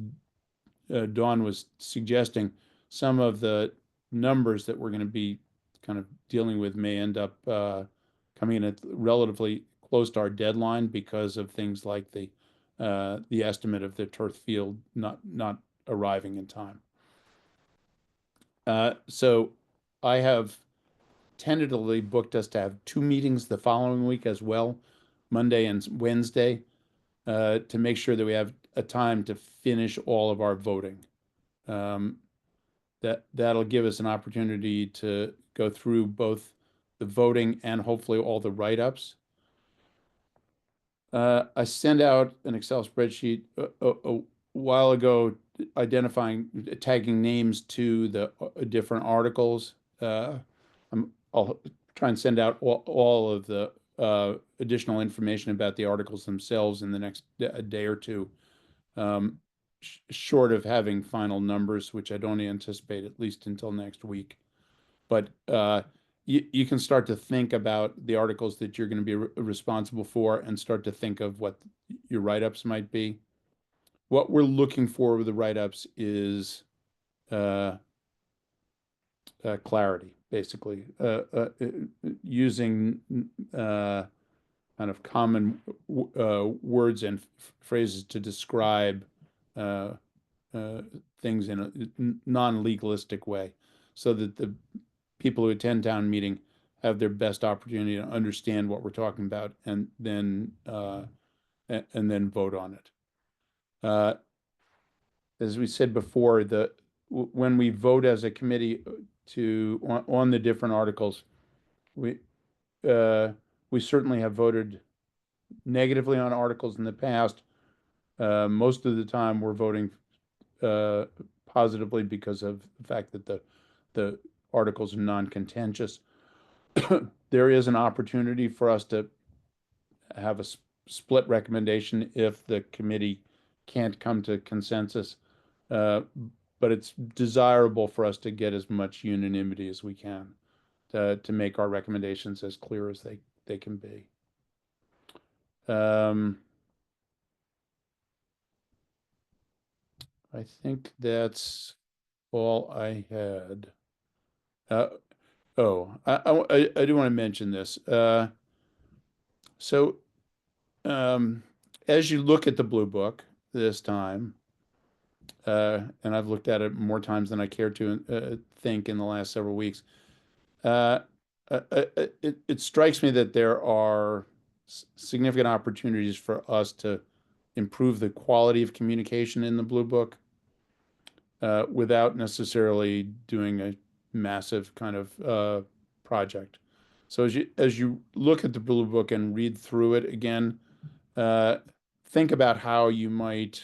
Dawn was suggesting, some of the numbers that we're going to be kind of dealing with may end up coming in at relatively close to our deadline because of things like the estimate of the turf field not arriving in time. So I have tentatively booked us to have 2 meetings the following week as well, Monday and Wednesday, to make sure that we have a time to finish all of our voting. That'll give us an opportunity to go through both the voting and hopefully all the write-ups. I sent out an Excel spreadsheet a while ago tagging names to the different articles. I'll try and send out all of the additional information about the articles themselves in the next day or two, short of having final numbers, which I don't anticipate at least until next week. But you can start to think about the articles that you're going to be responsible for and start to think of what your write-ups might be. What we're looking for with the write-ups is clarity, basically, using kind of common words and phrases to describe things in a non-legalistic way, so that the people who attend town meeting have their best opportunity to understand what we're talking about and then vote on it. As we said before, when we vote as a committee on the different articles, we certainly have voted negatively on articles in the past. Most of the time, we're voting positively because of the fact that the articles are non-contentious. there is an opportunity for us to have a split recommendation if the committee can't come to consensus. But it's desirable for us to get as much unanimity as we can to make our recommendations as clear as they can be. I think that's all I had. I do want to mention this. So as you look at the Blue Book this time, and I've looked at it more times than I care to think in the last several weeks, it strikes me that there are significant opportunities for us to improve the quality of communication in the Blue Book without necessarily doing a massive kind of project. So as you look at the Blue Book and read through it again, think about how you might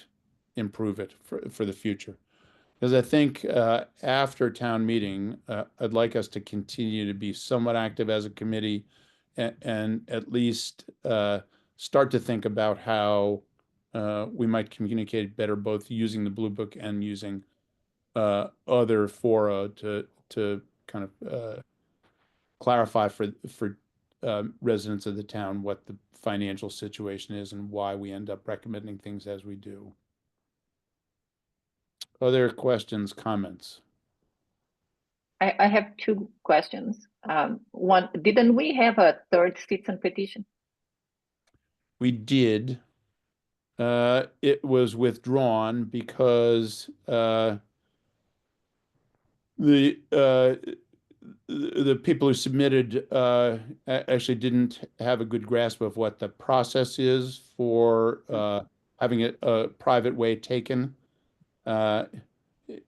improve it for the future. Because I think after town meeting, I'd like us to continue to be somewhat active as a committee and at least start to think about how we might communicate better, both using the Blue Book and using other fora to kind of clarify for residents of the town what the financial situation is and why we end up recommending things as we do. Other questions, comments? I have two questions. One, didn't we have a third citizen petition? We did. It was withdrawn because the people who submitted actually didn't have a good grasp of what the process is for having a private way taken.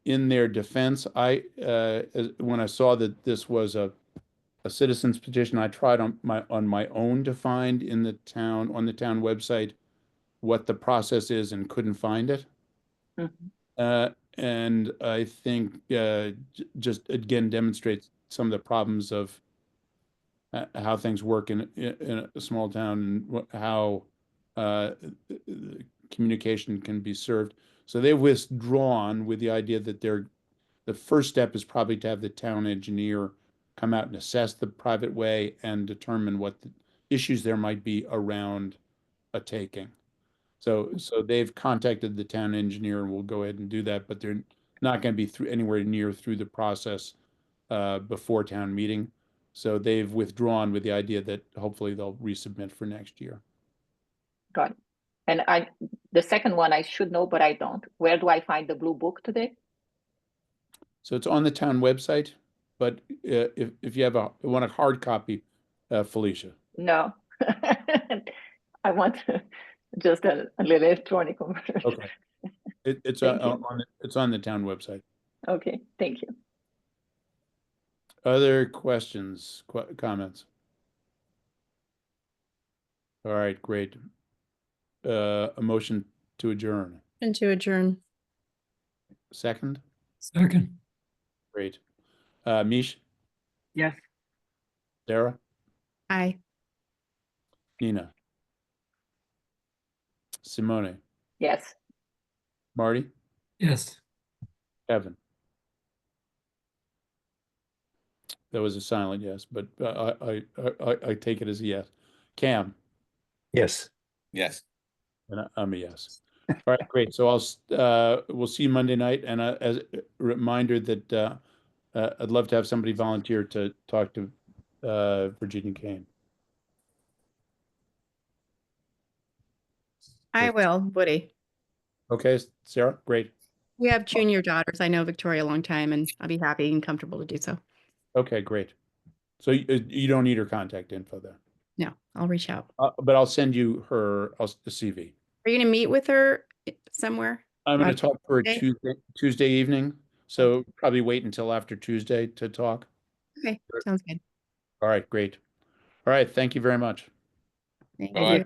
In their defense, when I saw that this was a citizen's petition, I tried on my own to find on the town website what the process is and couldn't find it. Mhm. And I think just again demonstrates some of the problems of how things work in a small town and how communication can be served. So they've withdrawn with the idea that the first step is probably to have the town engineer come out and assess the private way and determine what the issues there might be around a taking. So they've contacted the town engineer and we'll go ahead and do that, but they're not going to be anywhere near through the process before town meeting. So they've withdrawn with the idea that hopefully they'll resubmit for next year. Got it. And the second one I should know, but I don't. Where do I find the Blue Book today? So it's on the town website, but if you want a hard copy, Felicia. No, I want just a little electronic conversion. Okay. It's Thank on the town website. Okay, thank you. Other questions, comments? All right, great. A motion to adjourn. And to adjourn. Second? Second. Great. Mish, Yes. Sarah, Aye. Nina, Simone, Yes. Marty, Yes. Kevin. That was a silent yes, but I take it as a yes. Cam, Yes. Yes. and I'm a yes. All right, great. So we'll see you Monday night. And as a reminder that I'd love to have somebody volunteer to talk to Virginia Kane. I will, Woody. Okay, Sarah, great. We have junior daughters. I know Victoria a long time, and I'll be happy and comfortable to do so. Okay, great. So you don't need her contact info then. No, I'll reach out. But I'll send you her CV. Are you going to meet with her somewhere? I'm going to talk to her Tuesday? Tuesday evening. So probably wait until after Tuesday to talk. Okay, sounds good. All right, great. All right, thank you very much. Thank Thank you. you.